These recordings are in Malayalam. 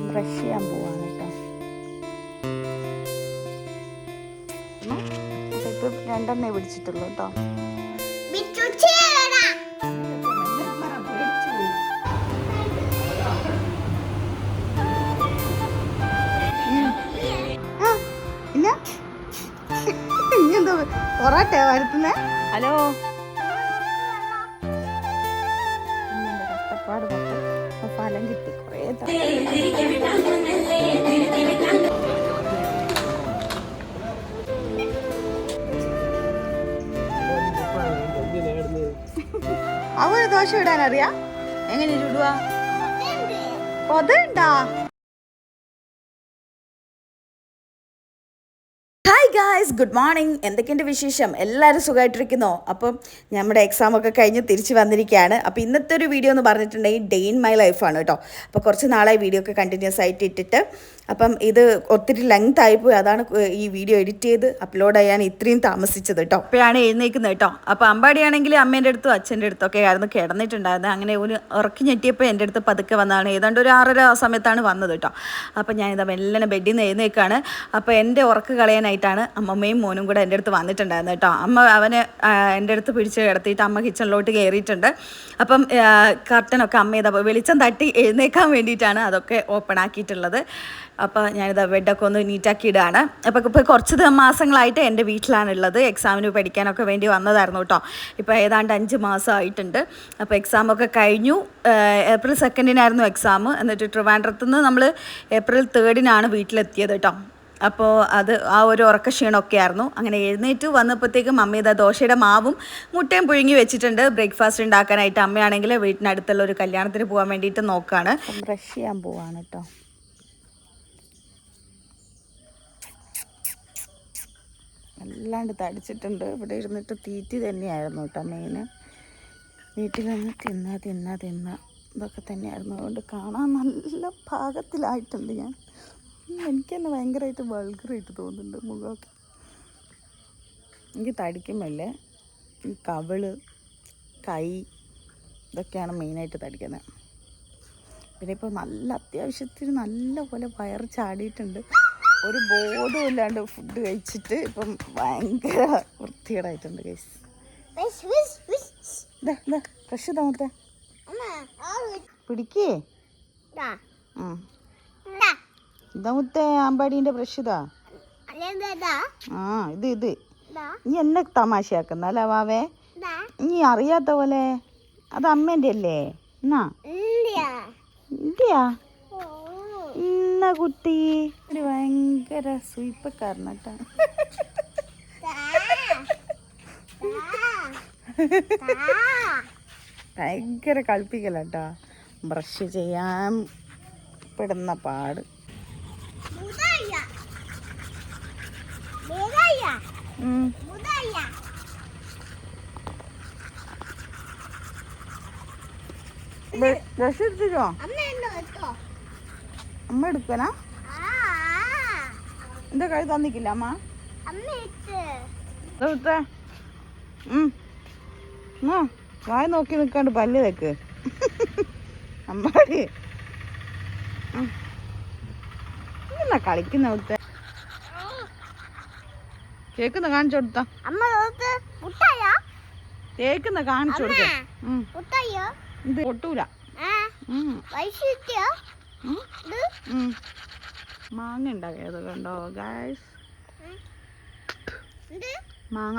ബ്രഷ് ചെയ്യാൻ പോവാണ് കേട്ടോ. ഇപ്പം 2 പിടിച്ചിട്ടുള്ളൂ കേട്ടോ. ഇനിയെന്താ പൊറാട്ടയാ വരുത്തുന്നേ? ഹലോ, കഷ്ടപ്പാട് മൊത്തം ഫലം കിട്ടി. കുറേ അവര് ദോശ ഇടാൻ അറിയാ? എങ്ങനെ ചുടുവാ? പൊതണ്ടാ? Hi guys, good morning. എന്തൊക്കെയുണ്ട് വിശേഷം? എല്ലാവരും സുഖമായിട്ടിരിക്കുന്നോ? അപ്പം നമ്മുടെ എക്സാമൊക്കെ കഴിഞ്ഞ് തിരിച്ച് വന്നിരിക്കുകയാണ്. അപ്പോൾ ഇന്നത്തെ ഒരു വീഡിയോ എന്ന് പറഞ്ഞിട്ടുണ്ടെങ്കിൽ ഡേ ഇൻ മൈ ലൈഫാണ് കേട്ടോ. അപ്പോൾ കുറച്ച് നാളായി വീഡിയോ ഒക്കെ കണ്ടിന്യൂസ് ആയിട്ട് ഇട്ടിട്ട്. അപ്പം ഇത് ഒത്തിരി ലെങ്ത് ആയിപ്പോയി, അതാണ് ഈ വീഡിയോ എഡിറ്റ് ചെയ്ത് അപ്ലോഡ് ചെയ്യാൻ ഇത്രയും താമസിച്ചത് കേട്ടോ. അപ്പോഴാണ് എഴുന്നേക്കുന്നത് കേട്ടോ. അപ്പോൾ അമ്പാടിയാണെങ്കിൽ അമ്മേൻ്റെ അടുത്തും അച്ഛൻ്റെ അടുത്തൊക്കെ ആയിരുന്നു കിടന്നിട്ടുണ്ടായിരുന്നത്. അങ്ങനെ ഒരു ഉറക്കി ഞെട്ടിയപ്പോൾ എൻ്റെ അടുത്ത് പതുക്കെ വന്നതാണ്. ഏതാണ്ട് ഒരു 6:30 സമയത്താണ് വന്നത് കേട്ടോ. അപ്പോൾ ഞാനിതാ മെല്ലനെ ബെഡിൽ നിന്ന് എഴുന്നേക്കാണ്. അപ്പോൾ എൻ്റെ ഉറക്ക് കളയാനായിട്ടാണ് അമ്മമ്മയും മോനും കൂടെ എൻ്റെ അടുത്ത് വന്നിട്ടുണ്ടായിരുന്നു കേട്ടോ. അമ്മ അവനെ എൻ്റെ അടുത്ത് പിടിച്ച് കിടത്തിയിട്ട് അമ്മ കിച്ചണിലോട്ട് കയറിയിട്ടുണ്ട്. അപ്പം കർട്ടനൊക്കെ അമ്മ ഇതാ വെളിച്ചം തട്ടി എഴുന്നേക്കാൻ വേണ്ടിയിട്ടാണ് അതൊക്കെ ഓപ്പൺ ആക്കിയിട്ടുള്ളത്. അപ്പോൾ ഞാനിതാ ബെഡൊക്കെ ഒന്ന് നീറ്റാക്കി ഇടുകയാണ്. അപ്പോൾ ഇപ്പോൾ കുറച്ച് മാസങ്ങളായിട്ട് എൻ്റെ വീട്ടിലാണുള്ളത്. എക്സാമിന് പഠിക്കാനൊക്കെ വേണ്ടി വന്നതായിരുന്നു കേട്ടോ. ഇപ്പോൾ ഏതാണ്ട് 5 മാസമായിട്ടുണ്ട്. അപ്പോൾ എക്സാമൊക്കെ കഴിഞ്ഞു. April 2 exam. എന്നിട്ട് ട്രിവാൻഡ്രത്തുനിന്ന് നമ്മൾ April 3 വീട്ടിലെത്തിയത് കേട്ടോ. അപ്പോൾ അത് ആ ഒരു ഉറക്ക ക്ഷീണമൊക്കെ ആയിരുന്നു. അങ്ങനെ എഴുന്നേറ്റ് വന്നപ്പോഴത്തേക്കും അമ്മ ഇതാ ദോശയുടെ മാവും മുട്ടയും പുഴുങ്ങി വെച്ചിട്ടുണ്ട് ബ്രേക്ക്ഫാസ്റ്റ് ഉണ്ടാക്കാനായിട്ട്. അമ്മയാണെങ്കിൽ വീട്ടിനടുത്തുള്ള ഒരു കല്യാണത്തിന് പോകാൻ വേണ്ടിയിട്ട് നോക്കുകയാണ്. ബ്രഷ് ചെയ്യാൻ പോവാണ് കേട്ടോ. അല്ലാണ്ട് തടിച്ചിട്ടുണ്ട്. ഇവിടെ ഇരുന്നിട്ട് തീറ്റി തന്നെയായിരുന്നു കേട്ടോ മെയിന്. വീട്ടിൽ നിന്ന് തിന്ന ഇതൊക്കെ തന്നെയായിരുന്നു. അതുകൊണ്ട് കാണാൻ നല്ല പാകത്തിലായിട്ടുണ്ട് ഞാൻ. എനിക്ക് തന്നെ ഭയങ്കരമായിട്ട് വൾഗറായിട്ട് തോന്നുന്നുണ്ട് മുഖമൊക്കെ. എനിക്ക് തടിക്കുമല്ലേ ഈ കവിള്, കൈ, ഇതൊക്കെയാണ് മെയിനായിട്ട് തടിക്കുന്നത്. പിന്നെ ഇപ്പോൾ നല്ല അത്യാവശ്യത്തിന് നല്ല പോലെ വയറ് ചാടിയിട്ടുണ്ട്. ഒരു ബോധവും ഇല്ലാണ്ട് ഫുഡ് കഴിച്ചിട്ട് ഇപ്പം ഭയങ്കര വൃത്തികേടായിട്ടുണ്ട് ഗൈസ്. ഫ്രഷ് താമത്തെ പിടിക്കേ ഇതാമത്തെ അമ്പാടീൻ്റെ ബ്രഷ് ഇതാ. ആ ഇത് നീ എന്നെ തമാശയാക്കുന്നല്ലേ വാവേ? നീ അറിയാത്ത പോലെ. അത് അമ്മേൻ്റെ അല്ലേ? എന്നാ ഇന്ത്യാ ഇന്ന കുട്ടി ഒരു ഭയങ്കര സ്വീപ്പക്കാരനട്ടാ. ഭയങ്കര കളിപ്പിക്കലട്ടാ. ബ്രഷ് ചെയ്യാൻ പെടുന്ന പാട്. ബ്രഷ് എടുത്തിട്ടോ? അമ്മ എടുക്കനാ? എന്റെ കൈ തന്നിക്കില്ല അമ്മ? വായ നോക്കി നിൽക്കാണ്ട് പല്ല് വെക്ക് അമ്മാടി. എന്നാ കളിക്കുന്ന അവിടുത്തെ കേക്കുന്ന കാണിച്ചു കൊടുത്ത കേക്കുന്ന കാണിച്ചു കൊടുത്ത ഇത് പൊട്ടൂല. മാങ്ങ ഉണ്ടാക്കിയത് കണ്ടോ ഗായ്സ്? മാങ്ങ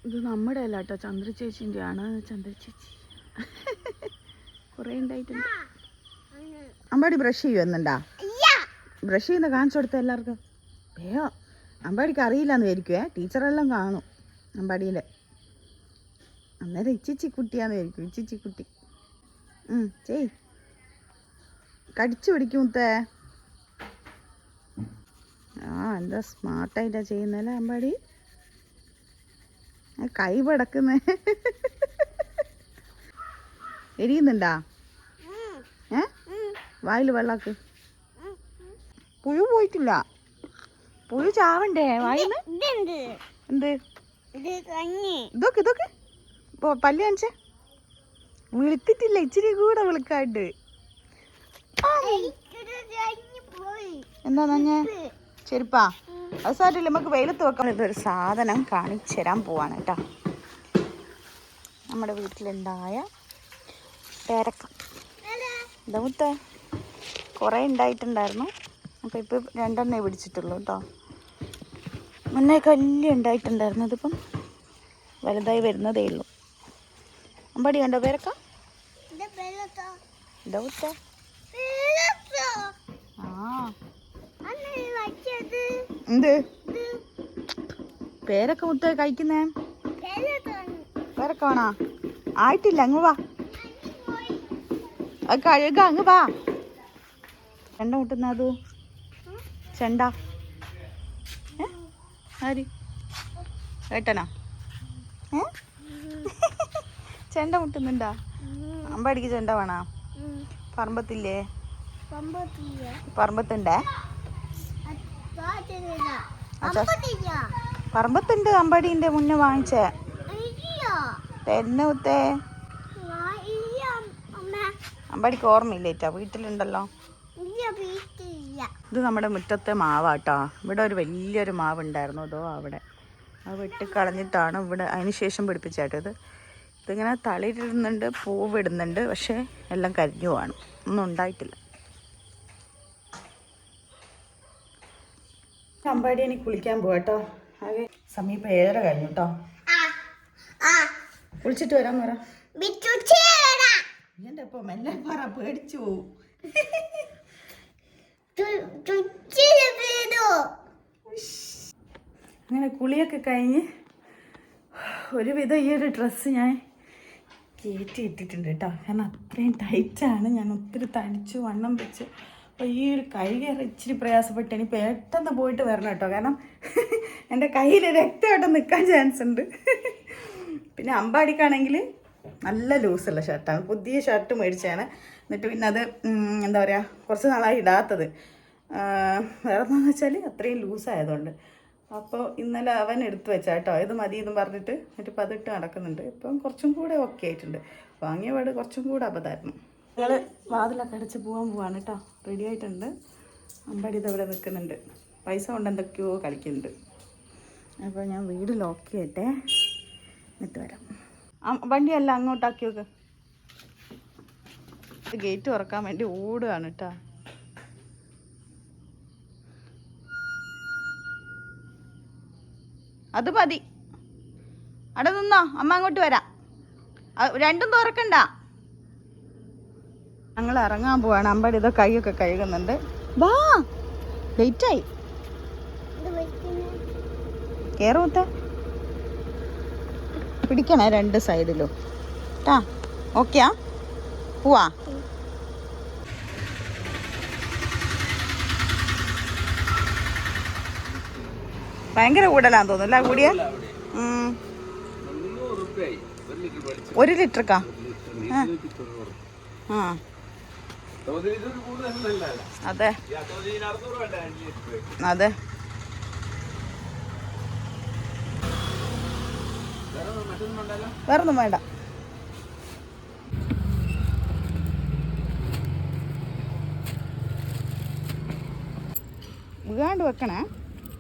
ഇത് നമ്മുടെ അല്ല കേട്ടോ, ചന്ദ്ര ചേച്ചിൻ്റെ ആണ്. ചന്ദ്ര ചേച്ചി കുറേ ഉണ്ടായിട്ടുണ്ട്. അമ്പാടി ബ്രഷ് ചെയ്യുന്നുണ്ടാ? ബ്രഷ് ചെയ്യുന്ന കാണിച്ചു കൊടുത്ത എല്ലാവർക്കും. അയ്യോ അമ്പാടിക്ക് അറിയില്ലാന്ന് വിചാരിക്കുവേ. ടീച്ചറെല്ലാം കാണും അമ്പാടീൻ്റെ. അന്നേരം ഇച്ചിച്ചി കുട്ടിയാന്ന് വിചാരിക്കും. ഇച്ചിച്ചി കുട്ടി ചെയ് കടിച്ചു പിടിക്കും മുത്തേ. എന്താ സ്മാർട്ടായിട്ടാ ചെയ്യുന്നല്ലേ അമ്പാടി. കൈ പടക്കുന്നേ എരിയുന്നുണ്ടാ? വായിൽ വെള്ളാക്ക്. പുഴു പോയിട്ടില്ല. പുഴു ചാവണ്ടേ വായിന്ന്? എന്ത് ഇതൊക്കെ പല്ല് കാണിച്ചേ? വിളിത്തിട്ടില്ല, ഇച്ചിരി കൂടെ വിളിക്കാണ്ട്. എന്താ നഞ്ഞ ചെരുപ്പാ? അത് സാരില്ല, നമുക്ക് വെയിലത്ത് വെക്കാൻ. ഇതൊരു സാധനം കാണിച്ചു തരാൻ പോവാണ് കേട്ടോ. നമ്മുടെ വീട്ടിലുണ്ടായ പേരക്ക. ഇതമുത്തെ കുറേ ഉണ്ടായിട്ടുണ്ടായിരുന്നു. അപ്പോൾ ഇപ്പോൾ 2 പിടിച്ചിട്ടുള്ളൂ കേട്ടോ. മുന്നേ വലിയ ഉണ്ടായിട്ടുണ്ടായിരുന്നു. അതിപ്പം വലുതായി വരുന്നതേ ഉള്ളൂ. അമ്പടി കണ്ടോ പേരക്ക? ഇതമുത്തെ എന്ത് പേരൊക്കെ മുത്ത കഴിക്കുന്നേ? പേരൊക്കെ വേണോ? ആയിട്ടില്ല, അങ്ങ് വാ. അത് കഴുക, അങ്ങ് വാ. ചെണ്ട മുട്ടുന്ന അത് ചെണ്ട ആര് ഏട്ടനാ? ചെണ്ട മുട്ടുന്നുണ്ടാ? അമ്പടിക്ക് ചെണ്ട വേണോ? പറമ്പത്തില്ലേ? പറമ്പത്തുണ്ടേ? പറമ്പത്തുണ്ട്. അമ്പടിന്റെ മുന്നേ വാങ്ങിച്ചേ തന്നെ മുത്തേ. അമ്പടിക്ക് ഓർമ്മയില്ലേറ്റാ? വീട്ടിലുണ്ടല്ലോ. ഇത് നമ്മുടെ മുറ്റത്തെ മാവാട്ടോ. ഇവിടെ ഒരു വലിയൊരു മാവ് ഉണ്ടായിരുന്നു. അതോ അവിടെ അത് വെട്ടിക്കളഞ്ഞിട്ടാണ് ഇവിടെ അതിന് ശേഷം പിടിപ്പിച്ചാട്ടോ. ഇതിങ്ങനെ തളിരിടുന്നുണ്ട്, പൂവിടുന്നുണ്ട്, പക്ഷേ എല്ലാം കരിഞ്ഞു പോവാണ്, ഒന്നും ഉണ്ടായിട്ടില്ല. അമ്പാടി എനിക്ക് കുളിക്കാൻ പോവാട്ടോ. ആകെ സമീപം 7:30 കഴിഞ്ഞു കേട്ടോ. കുളിച്ചിട്ട് വരാൻ പറ. എൻ്റെ അപ്പം മെല്ലെ പറ, പേടിച്ചു പോവും. അങ്ങനെ കുളിയൊക്കെ കഴിഞ്ഞ് ഒരുവിധം ഈ ഒരു ഡ്രസ്സ് ഞാൻ കയറ്റി ഇട്ടിട്ടുണ്ട് കേട്ടോ. കാരണം അത്രയും ടൈറ്റാണ്. ഞാൻ ഒത്തിരി തടിച്ചു വണ്ണം വെച്ച്. അപ്പോൾ ഈ ഒരു കൈ കയറി ഇച്ചിരി പ്രയാസപ്പെട്ട് ഇനി പെട്ടെന്ന് പോയിട്ട് വരണം കേട്ടോ. കാരണം എൻ്റെ കയ്യിൽ രക്തമായിട്ട് നിൽക്കാൻ ചാൻസ് ഉണ്ട്. പിന്നെ അമ്പാടിക്കാണെങ്കിൽ നല്ല ലൂസുള്ള ഷർട്ടാണ്. പുതിയ ഷർട്ട് മേടിച്ചാണ്. എന്നിട്ട് പിന്നെ അത് എന്താ പറയുക, കുറച്ച് നാളായി ഇടാത്തത്. വേറെ എന്താണെന്ന് വെച്ചാൽ അത്രയും ലൂസായതുകൊണ്ട്. അപ്പോൾ ഇന്നലെ അവൻ എടുത്ത് വെച്ചാൽ കേട്ടോ, ഇത് മതി എന്നും പറഞ്ഞിട്ട്. എന്നിട്ട് ഇപ്പം അതിട്ട് നടക്കുന്നുണ്ട്. ഇപ്പം കുറച്ചും കൂടെ ഓക്കെ ആയിട്ടുണ്ട്. വാങ്ങിയ പാട് കുറച്ചും കൂടെ അബദ്ധമായിരുന്നു. ഞങ്ങൾ വാതിലൊക്കെ അടച്ച് പോവാണ് കേട്ടോ. റെഡി ആയിട്ടുണ്ട്. അമ്പാടി ഇതവിടെ നിൽക്കുന്നുണ്ട്. പൈസ കൊണ്ട് എന്തൊക്കെയോ കളിക്കുന്നുണ്ട്. അപ്പോൾ ഞാൻ വീട് ലോക്ക് ചെയ്യട്ടെ, എന്നിട്ട് വരാം. വണ്ടിയല്ല അങ്ങോട്ടാക്കി നോക്ക്. ഇത് ഗേറ്റ് തുറക്കാൻ വേണ്ടി ഓടുകയാണ് കേട്ടോ. അത് മതി, അവിടെ നിന്നോ, അമ്മ അങ്ങോട്ട് വരാം. രണ്ടും തുറക്കണ്ട. ഞങ്ങൾ ഇറങ്ങാൻ പോവാണ്. അമ്പടി ഇതോ കൈയൊക്കെ കഴുകുന്നുണ്ട്. വാ, ലേറ്റായി. കേറുമത്തെ പിടിക്കണേ 2 സൈഡിലും ട്ടാ. ഓക്കെയാ? പോവാ. ഭയങ്കര കൂടുതലാന്ന് തോന്നുന്നു അല്ലേ? കൂടിയ 1 ലിറ്റർക്കാ? ആ അതെ അതെ. വേറൊന്നും വേണ്ട. വീഴാണ്ട് വെക്കണേ,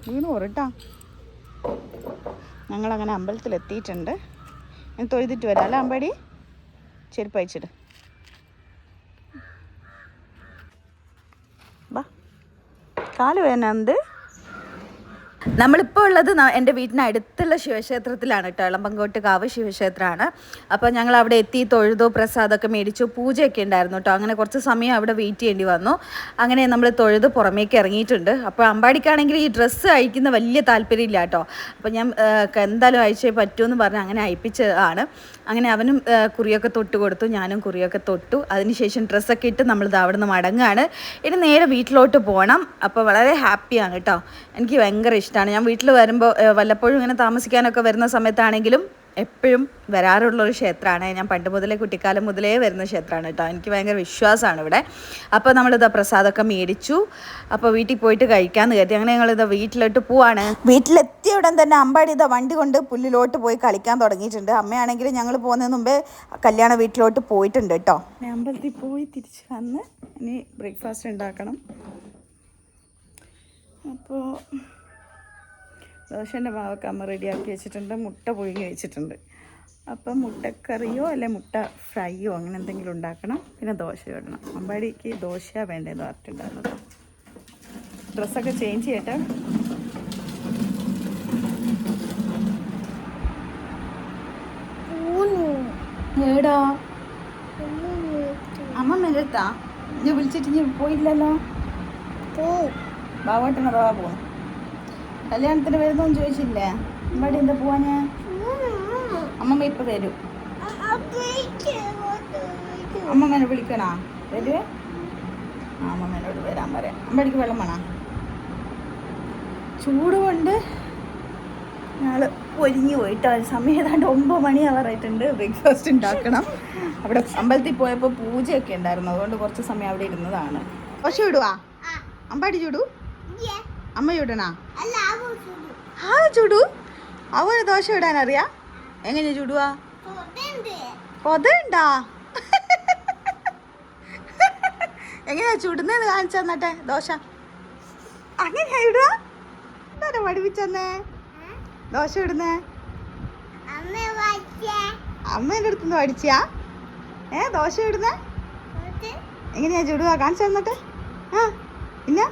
വീണ് പോരട്ടാ. ഞങ്ങളങ്ങനെ അമ്പലത്തിലെത്തിയിട്ടുണ്ട്. ഞാൻ തൊഴുതിട്ട് വരാം അല്ലേ അമ്പാടി? ചെരുപ്പ് അയച്ചിട്ട് ബാ. കാല് വേന എന്ത്? നമ്മളിപ്പോൾ ഉള്ളത് എൻ്റെ വീട്ടിനടുത്തുള്ള ശിവക്ഷേത്രത്തിലാണ് കേട്ടോ. എളമ്പങ്കോട്ട് കാവ് ശിവക്ഷേത്രമാണ്. അപ്പോൾ ഞങ്ങൾ അവിടെ എത്തി, തൊഴുതോ, പ്രസാദമൊക്കെ മേടിച്ചു, പൂജയൊക്കെ ഉണ്ടായിരുന്നു കേട്ടോ. അങ്ങനെ കുറച്ച് സമയം അവിടെ വെയിറ്റ് ചെയ്യേണ്ടി വന്നു. അങ്ങനെ നമ്മൾ തൊഴുത് പുറമേക്ക് ഇറങ്ങിയിട്ടുണ്ട്. അപ്പോൾ അമ്പാടിക്കാണെങ്കിൽ ഈ ഡ്രസ്സ് അഴിക്കുന്ന വലിയ താല്പര്യമില്ല കേട്ടോ. അപ്പോൾ ഞാൻ എന്തായാലും അഴിച്ചേ പറ്റുമെന്ന് പറഞ്ഞ് അങ്ങനെ അയപ്പിച്ചതാണ്. അങ്ങനെ അവനും കുറിയൊക്കെ തൊട്ട് കൊടുത്തു, ഞാനും കുറിയൊക്കെ തൊട്ടു. അതിനുശേഷം ഡ്രസ്സൊക്കെ ഇട്ട് നമ്മളിത് അവിടെ നിന്ന് മടങ്ങുകയാണ്. ഇനി നേരെ വീട്ടിലോട്ട് പോകണം. അപ്പോൾ വളരെ ഹാപ്പിയാണ് കേട്ടോ. എനിക്ക് ഭയങ്കര ഇഷ്ടമാണ്. ഞാൻ വീട്ടിൽ വരുമ്പോൾ വല്ലപ്പോഴും ഇങ്ങനെ താമസിക്കാനൊക്കെ വരുന്ന സമയത്താണെങ്കിലും എപ്പോഴും വരാറുള്ളൊരു ക്ഷേത്രമാണ്. ഞാൻ പണ്ട് മുതലേ കുട്ടിക്കാലം മുതലേ വരുന്ന ക്ഷേത്രമാണ് കേട്ടോ. എനിക്ക് ഭയങ്കര വിശ്വാസമാണ് ഇവിടെ. അപ്പോൾ നമ്മളിതാ പ്രസാദമൊക്കെ മേടിച്ചു. അപ്പോൾ വീട്ടിൽ പോയിട്ട് കഴിക്കാമെന്ന് കരുതി. അങ്ങനെ ഞങ്ങളിതാ വീട്ടിലോട്ട് പോവാണ്. വീട്ടിലെത്തിയ ഉടൻ തന്നെ അമ്പാടി ഇതാ വണ്ടി കൊണ്ട് പുല്ലിലോട്ട് പോയി കളിക്കാൻ തുടങ്ങിയിട്ടുണ്ട്. അമ്മയാണെങ്കിൽ ഞങ്ങൾ പോകുന്നതിന് മുമ്പേ കല്യാണ വീട്ടിലോട്ട് പോയിട്ടുണ്ട് കേട്ടോ. അമ്പലത്തിൽ പോയി തിരിച്ച് വന്ന് ഇനി ബ്രേക്ക്ഫാസ്റ്റ് ഉണ്ടാക്കണം. അപ്പോൾ ദോശേൻ്റെ മാവൊക്കെ അമ്മ റെഡിയാക്കി വെച്ചിട്ടുണ്ട്. മുട്ട പുഴുങ്ങി വെച്ചിട്ടുണ്ട്. അപ്പം മുട്ടക്കറിയോ അല്ലെ മുട്ട ഫ്രൈയോ അങ്ങനെ എന്തെങ്കിലും ഉണ്ടാക്കണം. പിന്നെ ദോശ ഇടണം. അമ്പാടിക്ക് ദോശയാണ് വേണ്ടതെന്ന് പറഞ്ഞിട്ടുണ്ടായിരുന്നത്. ഡ്രസ്സൊക്കെ ചേഞ്ച് ചെയ്യട്ടെ. ഏടാ അമ്മ മെല്ലെടുത്താ ഞാൻ വിളിച്ചിട്ട് ഞാൻ പോയില്ലല്ലോ. ബാബോട്ടനതാ പോകും. കല്യാണത്തിന് വരുന്നോന്ന് ചോദിച്ചില്ലേ? അമ്പാടി എന്താ പോവാ? ഞാൻ അമ്മമ്മ ഇപ്പം വരും. അമ്മമ്മേനെ വിളിക്കണോ? വരുവേ? ആ അമ്മമ്മേനോട് വരാൻ പറയാം. അമ്പാടിക്ക് വെള്ളം വേണോ? ചൂട് കൊണ്ട് ഞങ്ങൾ ഒരുങ്ങി പോയിട്ട് സമയം ഏതാണ്ട് 9 മണിയാവാറായിട്ടുണ്ട്. ബ്രേക്ക്ഫാസ്റ്റ് ഉണ്ടാക്കണം. അവിടെ അമ്പലത്തിൽ പോയപ്പോൾ പൂജയൊക്കെ ഉണ്ടായിരുന്നു. അതുകൊണ്ട് കുറച്ച് സമയം അവിടെ ഇരുന്നതാണ്. ദോശ ചൂടുവാ? അമ്പാടി ചൂടു? അമ്മ ചൂടണാ? ആ ചൂടു. അവന് ദോശ ഇടാൻ അറിയാ? എങ്ങനെയാ ചൂടുവാ? കൊതണ്ടാ? എങ്ങനെയാ ചൂടുന്നേന്ന് കാണിച്ചു തന്നട്ടെ. ദോശ അങ്ങനെയാ ഇടുക? എന്താ പഠിപ്പിച്ചെന്നേ ദോശ ഇടുന്നേ? അമ്മേൻ്റെ അടുത്തുനിന്ന് പഠിച്ചാ? ദോശ ഇടുന്നേ എങ്ങനെയാ ചൂടുക? കാണിച്ചു തന്നിട്ട്. ആ പിന്നെ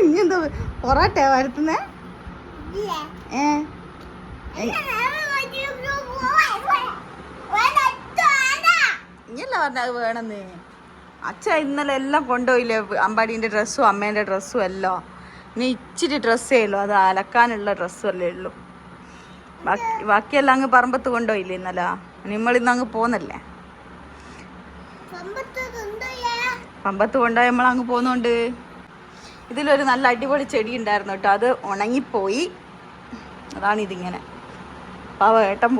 ഇനി എന്താ പൊറോട്ടയാ വരുത്തുന്നേ? ഇങ്ങനല്ല പറഞ്ഞ അത് വേണമെന്ന്. അച്ഛൻ ഇന്നലെ എല്ലാം കൊണ്ടുപോയില്ലേ? അമ്പാടീൻ്റെ ഡ്രസ്സും അമ്മേൻ്റെ ഡ്രസ്സും എല്ലാം. ഇനി ഇച്ചിരി ഡ്രസ്സേ ഉള്ളൂ. അത് അലക്കാനുള്ള ഡ്രസ്സും അല്ലേ ഉള്ളൂ. ബാക്കിയെല്ലാം അങ്ങ് പറമ്പത്ത് കൊണ്ടുപോയില്ലേ ഇന്നലെ? നമ്മളിന്ന് അങ്ങ് പോന്നല്ലേ? പമ്പത്ത് കൊണ്ടുപോയി നമ്മളങ്ങ് പോകുന്നുണ്ട്. ഇതിലൊരു നല്ല അടിപൊളി ചെടി ഉണ്ടായിരുന്നു കേട്ടോ. അത് ഉണങ്ങിപ്പോയി. അതാണ് ഇതിങ്ങനെ. പാവ ഏട്ടൻ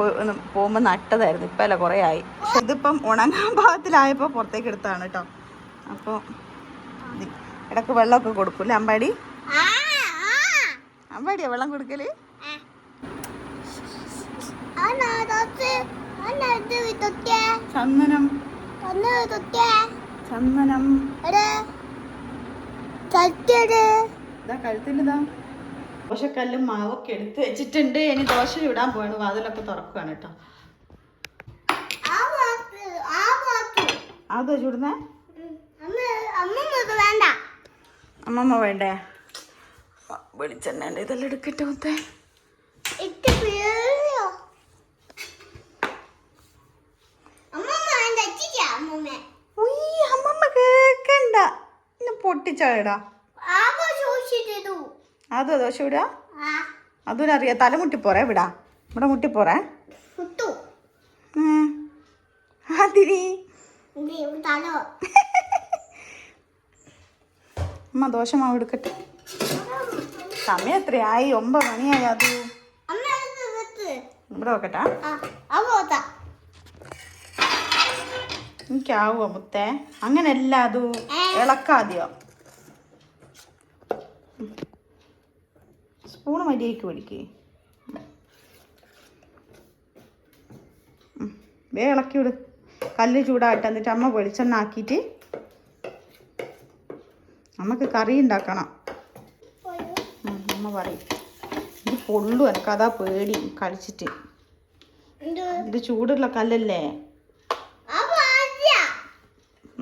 പോകുമ്പോൾ നട്ടതായിരുന്നു. ഇപ്പം അല്ല കുറേ ആയി. പക്ഷെ ഇതിപ്പം ഉണങ്ങാൻ ഭാഗത്തിലായപ്പോൾ പുറത്തേക്ക് എടുത്താണ് കേട്ടോ. അപ്പോൾ ഇടയ്ക്ക് വെള്ളമൊക്കെ കൊടുക്കൂല്ലേ അമ്പാടി? അമ്പാടിയാ വെള്ളം കൊടുക്കല്? ചന്ദനം ചന്ദനം കഴുത്തിലിതാ ദോശക്കല്ലും മാവൊക്കെ എടുത്ത് വെച്ചിട്ടുണ്ട്. ഇനി ദോശ ചൂടാൻ പോവാണ്. വാതിലൊക്കെ തുറക്കുകയാണ് കേട്ടോ. അതോ ചൂടുന്നേ? അമ്മമ്മ വേണ്ടേ? വെളിച്ചെണ്ണ ഇതെല്ലാം എടുക്കട്ടെ. മൊത്തേ അമ്മമ്മ കേക്കണ്ട. പൊട്ടിച്ചാടാ. അതോ ദോശ വിടാ? അതുനറിയാ. തല മുട്ടിപ്പോറേ വിടാ. ഇവിടെ മുട്ടിപ്പോറേ. അതിരി അമ്മ ദോശ മാവ് എടുക്കട്ടെ. സമയം എത്രയായി? 9 മണിയായി. അത് ഇവിടെ വെക്കട്ടാ. എനിക്കാവോ മുത്തേ? അങ്ങനെയല്ല. അത് ഇളക്കാതെയോ? സ്പൂണ് മര്യാദയ്ക്ക് പിടിക്ക്. വേ ഇളക്കി വിട്. കല്ല് ചൂടായിട്ട് എന്നിട്ട് അമ്മ വെളിച്ചെണ്ണ ആക്കിയിട്ട് അമ്മക്ക് കറി ഉണ്ടാക്കണം. അമ്മ പറയും ഇത് പൊള്ളു. എനിക്കതാ പേടി കളിച്ചിട്ട്. ഇത് ചൂടുള്ള കല്ലല്ലേ?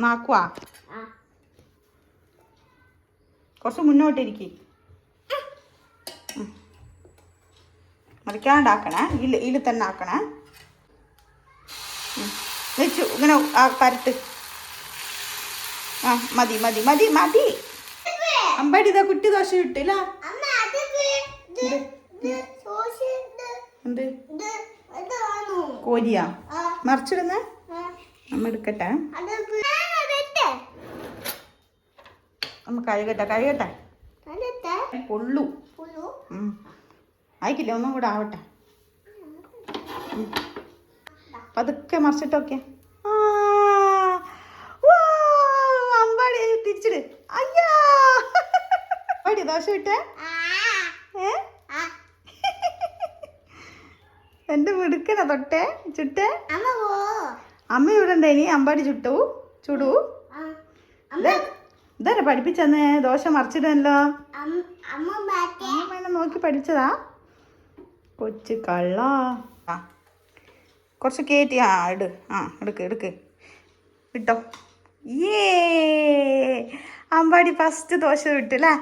നാക്കുവാ? കുറച്ച് മുന്നോട്ടിരിക്കും. മറിക്കാണ്ടാക്കണേ. ഇതിൽ തന്നെ ആക്കണേ. വെച്ചു ഇങ്ങനെ പരട്ട്. ആ മതി മതി മതി മതി. അമ്പാടി ഇതാ കുട്ടി ദോശ കിട്ടില്ല. എന്ത് കോരിയാ മറിച്ചിടുന്നേ? അമ്മ എടുക്കട്ടെ. അമ്മ കഴുകട്ടെ. പൊള്ളു. ആയിക്കില്ല. ഒന്നും കൂടെ ആവട്ടെ. പതുക്കെ മറിച്ചിട്ടൊക്കെ. അമ്പാടി തിരിച്ചിട്. അയ്യാ അമ്പാടി ദോശ ഇട്ടേ. എന്റെ മിടുക്കനാ തൊട്ടേ ചുട്ടേ. അമ്മ ഇവിടെ ഉണ്ടേനി. അമ്പാടി ചുടൂ. ഇതാരെ പഠിപ്പിച്ചെന്നേ ദോശ മറിച്ചിടല്ലോ. അമ്മ നോക്കി പഠിച്ചതാ കൊച്ചു കള്ള. കുറച്ച് കയറ്റി. എടുക്ക് ഇട്ടോ. ഏ അമ്പാടി ഫസ്റ്റ് ദോശ വിട്ടല്ലേ.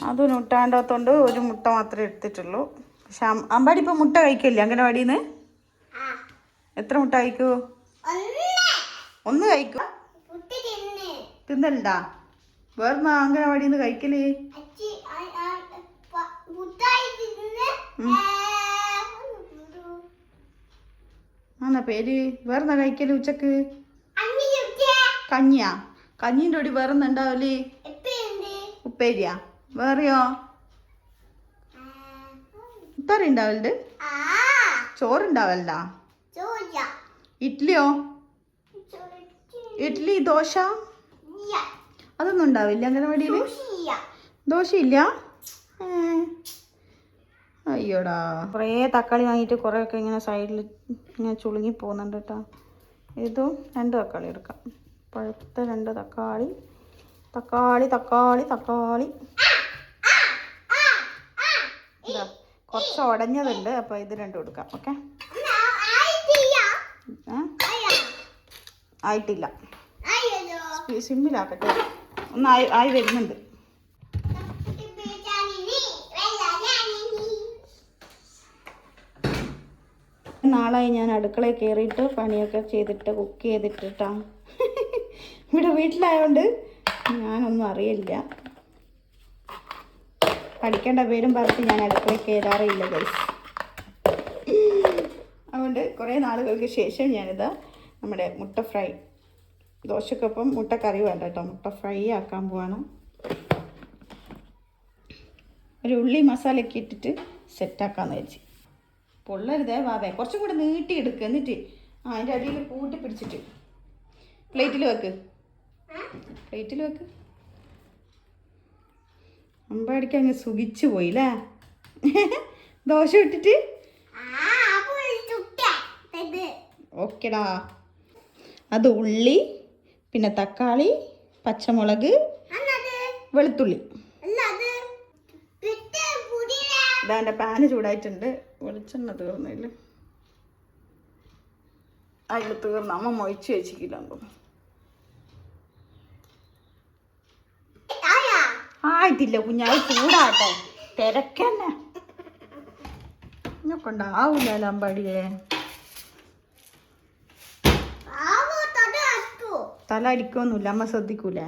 അതൊന്നും മുട്ടാണ്ടാത്തോണ്ട് ഒരു മുട്ട മാത്രമേ എടുത്തിട്ടുള്ളൂ. പക്ഷെ അമ്പാടി ഇപ്പൊ മുട്ട കഴിക്കില്ലേ അംഗനവാടിന്ന്? എത്ര മുട്ട കഴിക്കൂ? ഒന്ന് കഴിക്കൂ. തിന്നലുണ്ടാ? വേറെ അംഗനവാടിന്ന് കഴിക്കല്? ആന്നാ പേര്? വേറെന്നാ കഴിക്കല് ഉച്ചക്ക്? കഞ്ഞിയാ? കഞ്ഞീൻ്റെ കൂടി വേറെന്നാ ഉണ്ടാവല്? ഉപ്പേരിയാ? വേറെയോ? ഇത്തറി ഉണ്ടാവലുണ്ട്? ചോറുണ്ടാവലുണ്ടാ? ഇഡ്ഡലിയോ? ഇഡ്ഡലി ദോശ അതൊന്നും ഉണ്ടാവില്ല അംഗനവാടിയിൽ? ദോശയില്ല? അയ്യോടാ. കുറേ തക്കാളി വാങ്ങിയിട്ട് കുറേയൊക്കെ ഇങ്ങനെ സൈഡിൽ ഇങ്ങനെ ചുളുങ്ങി പോകുന്നുണ്ട് കേട്ടോ. ഇതും 2 തക്കാളി എടുക്കാം. പഴുത്ത 2 തക്കാളി. ഇതാ കുറച്ച് ഉടഞ്ഞതുണ്ട്. അപ്പോൾ ഇത് 2 എടുക്കാം. ഓക്കെ. ആയിട്ടില്ല. സിമ്മിലാക്കട്ടെ. ഒന്ന് ആയി വരുന്നുണ്ട്. നാളായി ഞാൻ അടുക്കളയിൽ കയറിയിട്ട് പണിയൊക്കെ ചെയ്തിട്ട് കുക്ക് ചെയ്തിട്ടാ. ഇവിടെ വീട്ടിലായതുകൊണ്ട് ഞാനൊന്നും അറിയില്ല. പഠിക്കേണ്ട പേരും പറഞ്ഞിട്ട് ഞാൻ അടുക്കളയിൽ കയറാറില്ല ഗൈസ്. അതുകൊണ്ട് കുറേ നാളുകൾക്ക് ശേഷം ഞാനിതാ നമ്മുടെ മുട്ട ഫ്രൈ, ദോശക്കൊപ്പം മുട്ട കറി വേണ്ട കേട്ടോ, മുട്ട ഫ്രൈ ആക്കാൻ പോവാണ്. ഒരു ഉള്ളി മസാലയൊക്കെ ഇട്ടിട്ട് സെറ്റാക്കാമെന്ന് വെച്ച്. പൊള്ളരുതേ വാവേ, കുറച്ചും കൂടെ നീട്ടി എടുക്കുക. എന്നിട്ട് അതിൻ്റെ അടിയിൽ കൂട്ടി പിടിച്ചിട്ട് പ്ലേറ്റിൽ വെക്ക്. അമ്പാടിക്ക് അങ്ങ് സുഖിച്ചു പോയില്ലേ ദോശ ഇട്ടിട്ട്. ഓക്കെടാ. അത് ഉള്ളി, പിന്നെ തക്കാളി, പച്ചമുളക്, വെളുത്തുള്ളി. ഇതാ എൻ്റെ പാന് ചൂടായിട്ടുണ്ട്. വെളിച്ചെണ്ണ തീർന്നില്ല. അതിൽ തീർന്ന് അമ്മ മൊഴിച്ച് വെച്ചിട്ടില്ല. ആയിട്ടില്ല കുഞ്ഞാവ്, ചൂടാട്ടെ. തിരക്കന്നെ ഇങ്ങൊക്കെ ഉണ്ടാവൂലല്ലോ അമ്പാടിയെ. തല അടിക്കൊന്നുമില്ല, അമ്മ ശ്രദ്ധിക്കൂലേ.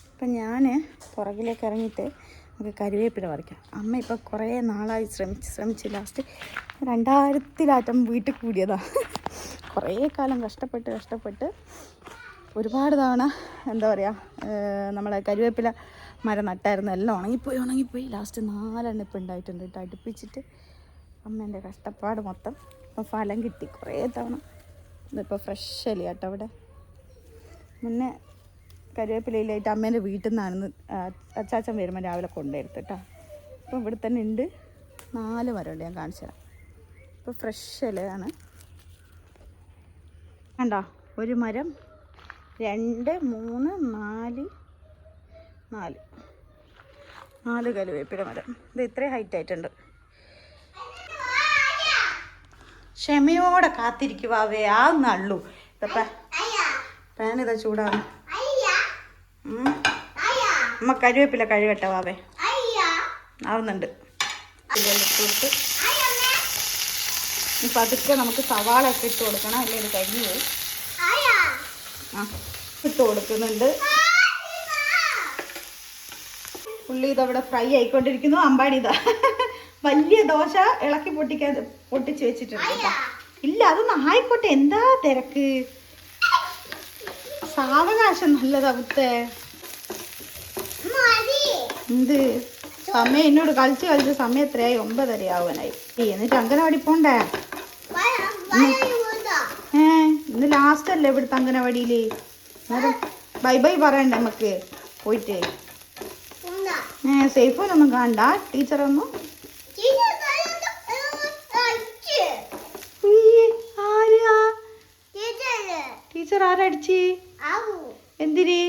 അപ്പം ഞാൻ പുറകിലേക്ക് ഇറങ്ങിയിട്ട് നമുക്ക് കരിവേപ്പില പറിക്കാം. അമ്മ ഇപ്പം കുറേ നാളായി ശ്രമിച്ച് ലാസ്റ്റ് 2000-ലാറ്റം വീട്ടിൽ കൂടിയതാണ്. കുറേ കാലം കഷ്ടപ്പെട്ട് ഒരുപാട് തവണ എന്താ പറയുക, നമ്മളെ കരിവേപ്പില മരം നട്ടായിരുന്നു. എല്ലാം ഉണങ്ങിപ്പോയി. ലാസ്റ്റ് 4 എണ്ണം ഇപ്പം ഉണ്ടായിട്ടുണ്ട് കേട്ടോ, അടുപ്പിച്ചിട്ട്. അമ്മേൻ്റെ കഷ്ടപ്പാട് മൊത്തം ഇപ്പം ഫലം കിട്ടി കുറേ തവണ. ഇതിപ്പോൾ ഫ്രഷ് അല്ലേ കേട്ടോ. അവിടെ മുന്നേ കരിവേപ്പിലയിലായിട്ട് അമ്മേൻ്റെ വീട്ടിൽ നിന്നാണ് അച്ചാച്ചൻ വരുമ്പോൾ രാവിലെ കൊണ്ടുവരുത്ത് കേട്ടോ. അപ്പോൾ ഇവിടെ തന്നെ ഉണ്ട് 4 മരമുണ്ട്, ഞാൻ കാണിച്ചു തരാം. ഇപ്പോൾ ഫ്രഷ് ഇലയാണ് കണ്ടോ. ഒരു മരം, 2, 3, 4 കരിവേപ്പില മരം. ഇത് ഇത്രയും ഹൈറ്റ് ആയിട്ടുണ്ട്. ക്ഷമയോടെ കാത്തിരിക്കുവാവേ, ആവുന്നുള്ളൂ. ഇതപ്പം പാനിതാ ചൂടാണ്. അമ്മ കരിവേപ്പില കഴുകട്ടെ വാവേ. ആവുന്നുണ്ട്. ഇട്ട് ഇപ്പം അതൊക്കെ നമുക്ക് സവാള ഒക്കെ ഇട്ട് കൊടുക്കണം, അല്ലെങ്കിൽ കരിഞ്ഞു പോയി. ഇട്ട് കൊടുക്കുന്നുണ്ട്. ഉള്ളി ഇതവിടെ ഫ്രൈ ആയിക്കൊണ്ടിരിക്കുന്നു. അമ്പാടി ഇതാ വലിയ ദോശ ഇളക്കി പൊട്ടിച്ച് വെച്ചിട്ടുണ്ട്. ഇല്ല, അതൊന്നും ആയിക്കോട്ടെ, എന്താ തിരക്ക്. സാവകാശം നല്ലതാ മുത്തേ. എന്ത് സമയം എന്നോട് കളിച്ച് സമയം എത്രയായി 9:30 ആവാനായി. എന്നിട്ട് അംഗനവാടി പോണ്ടേ? ഇന്ന് ലാസ്റ്റ് അല്ലേ ഇവിടുത്തെ അംഗനവാടിയില്? ബൈ ബൈ പറയണ്ടേ നമുക്ക് പോയിട്ട്? സേഫോനൊന്നും കാണണ്ട ടീച്ചറൊന്നും. ടീച്ചർ ആരടിച്ച്? എന്തിന്?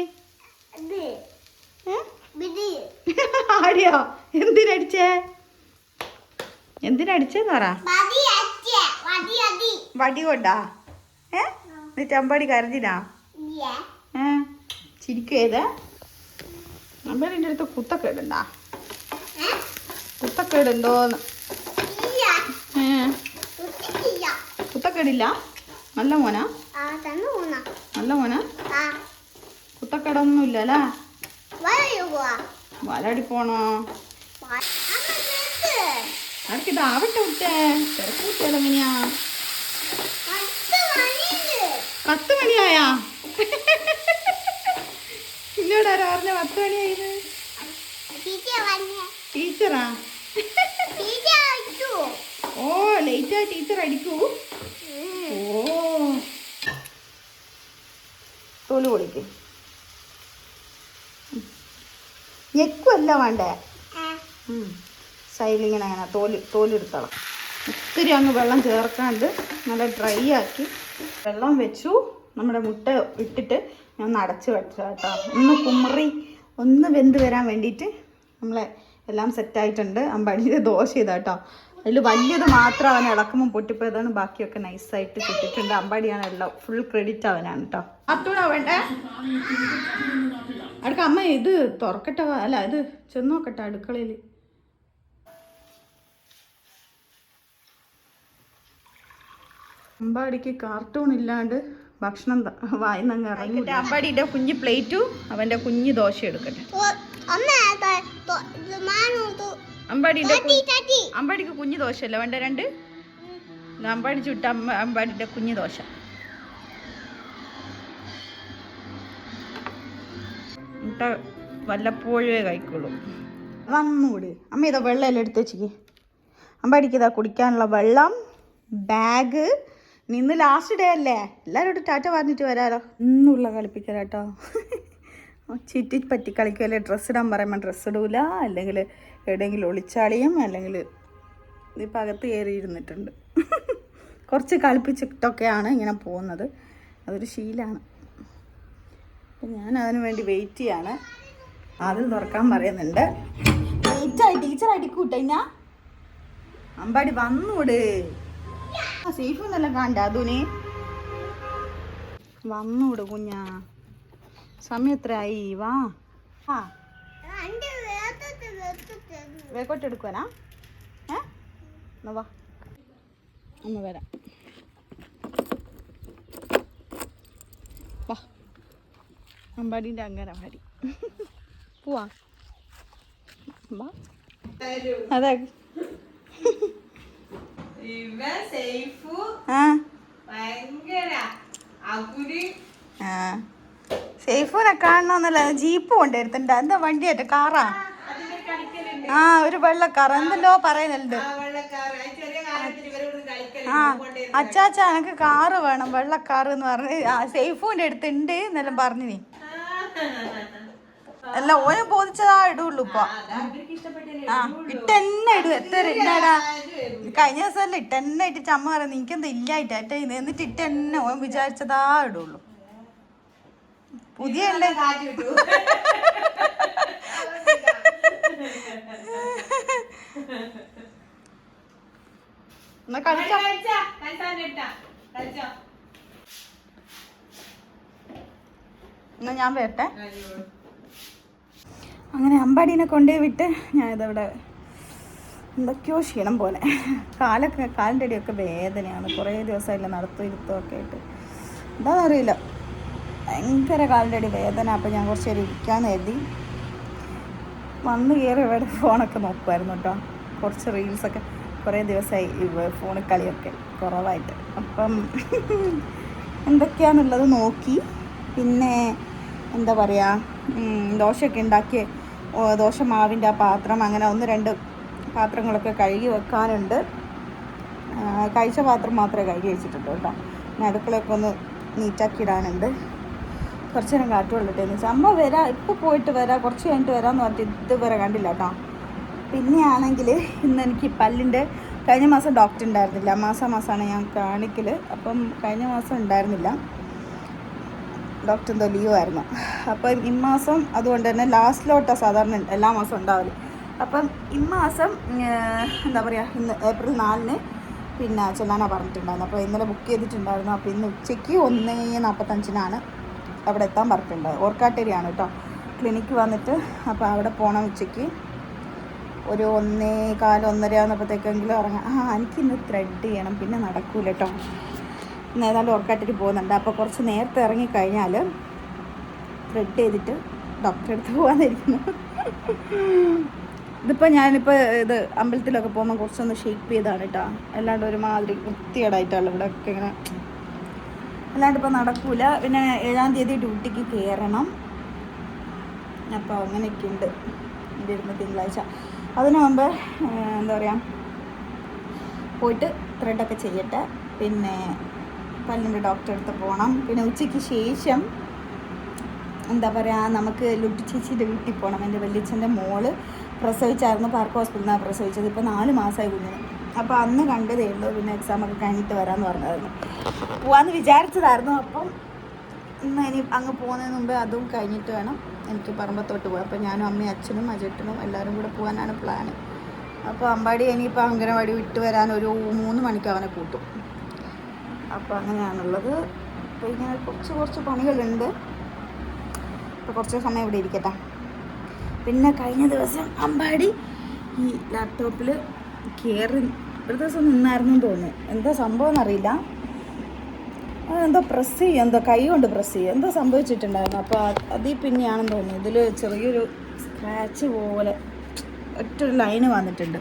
ആടിയോ? എന്തിനടിച്ചേ? എന്തിനടിച്ചേന്ന് പറ. വടി കൊണ്ടാ? എന്നിട്ട് അമ്പാടി കരുതിനാ? ചിരിക്കേത്? അമ്പാടിൻ്റെ അടുത്ത് കുത്തക്കേടുണ്ടാ? കുത്തക്കേടുണ്ടോന്ന്? കുത്തക്കേടില്ല? നല്ല മോനാ? നല്ല മോനാ? കുത്തക്കേടൊന്നും ഇല്ലല്ലേ? വലടി പോണോ? അനക്കിത് ആവട്ടെ വിട്ടേ. തിരക്ക് കുട്ടിയാലോ എങ്ങനെയാ? 10 മണിയായാ? എന്നോടാരാ പറഞ്ഞ 10 മണിയായത്? ടീച്ചറാ? ഓ ലേറ്റാ ടീച്ചർ അടിക്കൂ? ഓ തോല് പൊളിക്ക്. ഞെക്കുമല്ല വേണ്ടേ? സൈലിങ്ങനെ അങ്ങനെ തോലെടുത്തോളാം. ഒത്തിരി അങ്ങ് വെള്ളം ചേർക്കാണ്ട് നല്ല ഡ്രൈ ആക്കി വെള്ളം വെച്ചു. നമ്മുടെ മുട്ട ഇട്ടിട്ട് ഞാൻ ഒന്ന് അടച്ച് വെച്ച കേട്ടോ. ഒന്ന് വെന്ത് വരാൻ വേണ്ടിയിട്ട് നമ്മളെ എല്ലാം സെറ്റായിട്ടുണ്ട്. അമ്പാടിയുടെ ദോശ ചെയ്താ കേട്ടോ. അതിൽ വലിയത് മാത്രം അവൻ ഇളക്കുമ്പോൾ പൊട്ടിപ്പോയതാണ്. ബാക്കിയൊക്കെ നൈസായിട്ട് കിട്ടിയിട്ടുണ്ട്. അമ്പാടിയാണ് എല്ലാം ഫുൾ ക്രെഡിറ്റ് അവനാണ് കേട്ടോ. അത്തൂണോ വേണ്ടേ? അടുക്ക അമ്മ ഇത് തുറക്കട്ടെ. അല്ല ഇത് ചെന്ന് നോക്കട്ടെ അടുക്കളയിൽ. അമ്പാടിക്ക് കാർട്ടൂൺ ഇല്ലാണ്ട് ഭക്ഷണം വായിന്നങ്ങ് ഇറങ്ങി. അമ്പാടിയുടെ കുഞ്ഞ് പ്ലേറ്റും അവൻ്റെ കുഞ്ഞ് ദോശ എടുക്കട്ടെ. അമ്പാടിക്ക് കുഞ്ഞു ദോശ അല്ലേ വേണ്ട? 2 അമ്പാടി ചുട്ട അമ്പാടിയുടെ കുഞ്ഞു ദോശ. മുട്ട വല്ലപ്പോഴേ കഴിക്കുള്ളൂ. വന്നൂട് അമ്മ. ഇതാ വെള്ളം എല്ലാം എടുത്ത് വെച്ചിക്ക്. അമ്പാടിക്ക് ഇതാ കുടിക്കാനുള്ള വെള്ളം, ബാഗ്. ഇന്ന് ലാസ്റ്റ് ഡേ അല്ലേ? എല്ലാവരോടും ടാറ്റ പറഞ്ഞിട്ട് വരാലോ. ഇന്നുള്ള കളിപ്പിക്കലാട്ടോ. ചുറ്റി പറ്റി കളിക്കുമല്ലേ? ഡ്രസ്സ് ഇടാൻ പറയുമ്പോൾ ഡ്രസ്സ് ഇടൂല, അല്ലെങ്കിൽ എവിടെയെങ്കിലും ഒളിച്ചാളിയും, അല്ലെങ്കിൽ ഇപ്പം അകത്ത് കയറിയിരുന്നിട്ടുണ്ട്. കുറച്ച് കളിപ്പിച്ചിട്ടൊക്കെയാണ് ഇങ്ങനെ പോകുന്നത്. അതൊരു ശീലമാണ്. അപ്പം ഞാൻ അതിന് വേണ്ടി വെയിറ്റ് ചെയ്യാണ്. ആദ്യം തുറക്കാൻ പറയുന്നുണ്ട്. ലേറ്റായി ടീച്ചർ അടിക്കൂട്ടെ. ഞാൻ അമ്പാടി വന്നൂട്. സേഫ് ഒന്നെല്ലാം കാണണ്ട അതുനെ. വന്നൂട് കുഞ്ഞാ. സമയം എത്രയായി? വാ. വേക്കോട്ട് എടുക്കുവാനാ? വാ ഒന്ന് വരാം. വാ അമ്പാടിൻ്റെ അംഗനവാടി പോവാ. വാ. അതെ സേഫിനെ കാണണമെന്നല്ല. ജീപ്പ് കൊണ്ടുവരുത്തണ്ട. എന്താ വണ്ടിയായിട്ട്? കാറാ? ഒരു വെള്ളക്കാർ എന്തെല്ലോ പറയുന്നുണ്ട്. അച്ചാച്ച എനക്ക് കാറ് വേണം, വെള്ളക്കാർ എന്ന് പറഞ്ഞ് സേഫുവിൻ്റെ അടുത്തുണ്ട് എന്നെല്ലാം പറഞ്ഞു. നീ അല്ല ഓനെ ബോധിച്ചതാ ഇടുള്ളൂ ഇപ്പൊ. ഇട്ടെന്നെ ഇടും. എത്ര ഇട്ടാടാ? കഴിഞ്ഞ ദിവസമല്ല ഇട്ടെന്നെ ഇട്ടിട്ട് അമ്മ പറയുന്നത് എനിക്കെന്താ ഇല്ലായിട്ടെ. എന്നിട്ട് ഇട്ടെന്നെ ഓൻ വിചാരിച്ചതാ ഇടുള്ളൂ. പുതിയ എന്നാ ഞാൻ വരട്ടെ. അങ്ങനെ അമ്പാടീനെ കൊണ്ടുപോയി വിട്ട് ഞാനിതവിടെ എന്തൊക്കെയോ ക്ഷീണം പോലെ. കാലിൻ്റെ അടിയൊക്കെ വേദനയാണ്. കുറേ ദിവസമായില്ല നടത്തും ഇരുത്തും ഒക്കെ ആയിട്ട്. എന്താണെന്ന് അറിയില്ല, ഭയങ്കര കാലിൻ്റെ അടി വേദന. അപ്പോൾ ഞാൻ കുറച്ച് നേരം ഇരിക്കാമെന്ന് കരുതി വന്ന് കയറി ഇവിടെ ഫോണൊക്കെ നോക്കുമായിരുന്നു കേട്ടോ. കുറച്ച് റീൽസൊക്കെ കുറേ ദിവസമായി ഫോണിൽ കളിയൊക്കെ കുറവായിട്ട്. അപ്പം എന്തൊക്കെയാണെന്നുള്ളത് നോക്കി. പിന്നെ എന്താ പറയുക, ദോശയൊക്കെ ഉണ്ടാക്കി ദോശമാവിൻ്റെ ആ പാത്രം, അങ്ങനെ 1-2 പാത്രങ്ങളൊക്കെ കഴുകി വെക്കാനുണ്ട്. കഴിച്ച പാത്രം മാത്രമേ കഴുകി വെച്ചിട്ടുള്ളൂ കേട്ടോ. പിന്നെ അടുക്കളയൊക്കെ ഒന്ന് നീറ്റാക്കി ഇടാനുണ്ട്. കുറച്ച് നേരം കാറ്റ് കൊള്ളട്ടെ എന്ന് വെച്ചാൽ അമ്മ വരാം, ഇപ്പോൾ പോയിട്ട് വരാം, കുറച്ച് കഴിഞ്ഞിട്ട് വരാമെന്ന് പറഞ്ഞിട്ട് ഇതുവരെ കണ്ടില്ല കേട്ടോ. പിന്നെ ആണെങ്കിൽ ഇന്ന് എനിക്ക് പല്ലിൻ്റെ കഴിഞ്ഞ മാസം ഡോക്ടർ ഉണ്ടായിരുന്നില്ല, മാസമാണ് ഞാൻ കാണിക്കൽ. അപ്പം കഴിഞ്ഞ മാസം ഉണ്ടായിരുന്നില്ല, ഡോക്ടർ എന്തോ ലീവ് ആയിരുന്നു. അപ്പം ഇമ്മാസം അതുകൊണ്ട് തന്നെ ലാസ്റ്റിലോട്ടാണ് സാധാരണ എല്ലാ മാസവും ഉണ്ടാവില്ല. അപ്പം ഇമ്മാസം എന്താ പറയുക, ഇന്ന് ഏപ്രിൽ 4-ന് പിന്നെ ചെല്ലാനാണ് പറഞ്ഞിട്ടുണ്ടായിരുന്നു. അപ്പോൾ ഇന്നലെ ബുക്ക് ചെയ്തിട്ടുണ്ടായിരുന്നു. അപ്പോൾ ഇന്ന് ഉച്ചയ്ക്ക് 1:45-നാണ് അവിടെ എത്താൻ പറഞ്ഞിട്ടുണ്ട്. ഓർക്കാട്ടേരിയാണ് കേട്ടോ ക്ലിനിക്ക് വന്നിട്ട്. അപ്പോൾ അവിടെ പോകണം ഉച്ചയ്ക്ക് ഒരു 1:15-1:30 ആകുമ്പോഴത്തേക്കെങ്കിലും ഇറങ്ങാം. എനിക്കിന്ന് ത്രെഡ് ചെയ്യണം, പിന്നെ നടക്കൂല കേട്ടോ. ഇന്ന് ഏതായാലും ഓർക്കാട്ടേരി പോകുന്നുണ്ട്. അപ്പോൾ കുറച്ച് നേരത്തെ ഇറങ്ങിക്കഴിഞ്ഞാൽ ത്രെഡ് ചെയ്തിട്ട് ഡോക്ടറെ അടുത്ത് പോകാനിരിക്കുന്നു. ഇതിപ്പോൾ ഞാനിപ്പോൾ ഇത് അമ്പലത്തിലൊക്കെ പോകുമ്പോൾ കുറച്ചൊന്ന് ഷേപ്പ് ചെയ്താണ് കേട്ടോ. അല്ലാണ്ട് ഒരുമാതിരി വൃത്തികേടായിട്ടാണ് ഇവിടെ ഒക്കെ ഇങ്ങനെ, അല്ലാണ്ട് ഇപ്പോൾ നടക്കൂല. പിന്നെ 7-ാം തീയതി ഡ്യൂട്ടിക്ക് കയറണം. അപ്പോൾ അങ്ങനെയൊക്കെ ഉണ്ട് എൻ്റെ ഇരുന്ന് തിങ്കളാഴ്ച. അതിനു മുമ്പ് എന്താ പറയുക, പോയിട്ട് ത്രെഡൊക്കെ ചെയ്യട്ടെ. പിന്നെ പല്ലിൻ്റെ ഡോക്ടറെ അടുത്ത് പോകണം. പിന്നെ ഉച്ചയ്ക്ക് ശേഷം എന്താ പറയുക, നമുക്ക് ലുട്ടി ചേച്ചിയുടെ വീട്ടിൽ പോകണം. എൻ്റെ വല്യച്ഛൻ്റെ മോള് പ്രസവിച്ചായിരുന്നു, പാർക്ക് ഹോസ്പിറ്റലിൽ നിന്നാണ് പ്രസവിച്ചത്. ഇപ്പോൾ 4 മാസമായി കുഞ്ഞിന്. അപ്പോൾ അന്ന് കണ്ടതേ ഉള്ളൂ. പിന്നെ എക്സാമൊക്കെ കഴിഞ്ഞിട്ട് വരാമെന്ന് പറഞ്ഞതായിരുന്നു, പോകാമെന്ന് വിചാരിച്ചതായിരുന്നു. അപ്പം ഇനി അങ്ങ് പോകുന്നതിന് മുമ്പേ അതും കഴിഞ്ഞിട്ട് വേണം എനിക്ക് പറമ്പത്തോട്ട് പോകാം. അപ്പോൾ ഞാനും അമ്മയും അച്ഛനും അജേട്ടനും എല്ലാവരും കൂടെ പോകാനാണ് പ്ലാന്. അപ്പോൾ അമ്പാടി ഇനിയിപ്പോൾ അംഗനവാടി വിട്ട് വരാൻ ഒരു 3 മണിക്ക് അവനെ കൂട്ടും. അപ്പോൾ അങ്ങനെയാണുള്ളത്. അപ്പോൾ ഇങ്ങനെ കുറച്ച് പണികളുണ്ട്. അപ്പോൾ കുറച്ച് സമയം ഇവിടെ ഇരിക്കട്ടെ. പിന്നെ കഴിഞ്ഞ ദിവസം അമ്പാടി ഈ ലാപ്ടോപ്പിൽ കയറി ഒരു ദിവസം നിന്നായിരുന്നു തോന്നുന്നു. എന്താ സംഭവം എന്നറിയില്ല, എന്തോ പ്രസ് ചെയ്യുക, എന്തോ കൈ കൊണ്ട് പ്രസ് ചെയ്യുക, എന്തോ സംഭവിച്ചിട്ടുണ്ടായിരുന്നു. അപ്പോൾ അതിൽ പിന്നെയാണെന്ന് തോന്നുന്നു ഇതിൽ ചെറിയൊരു സ്ക്രാച്ച് പോലെ ഒറ്റൊരു ലൈന് വന്നിട്ടുണ്ട്.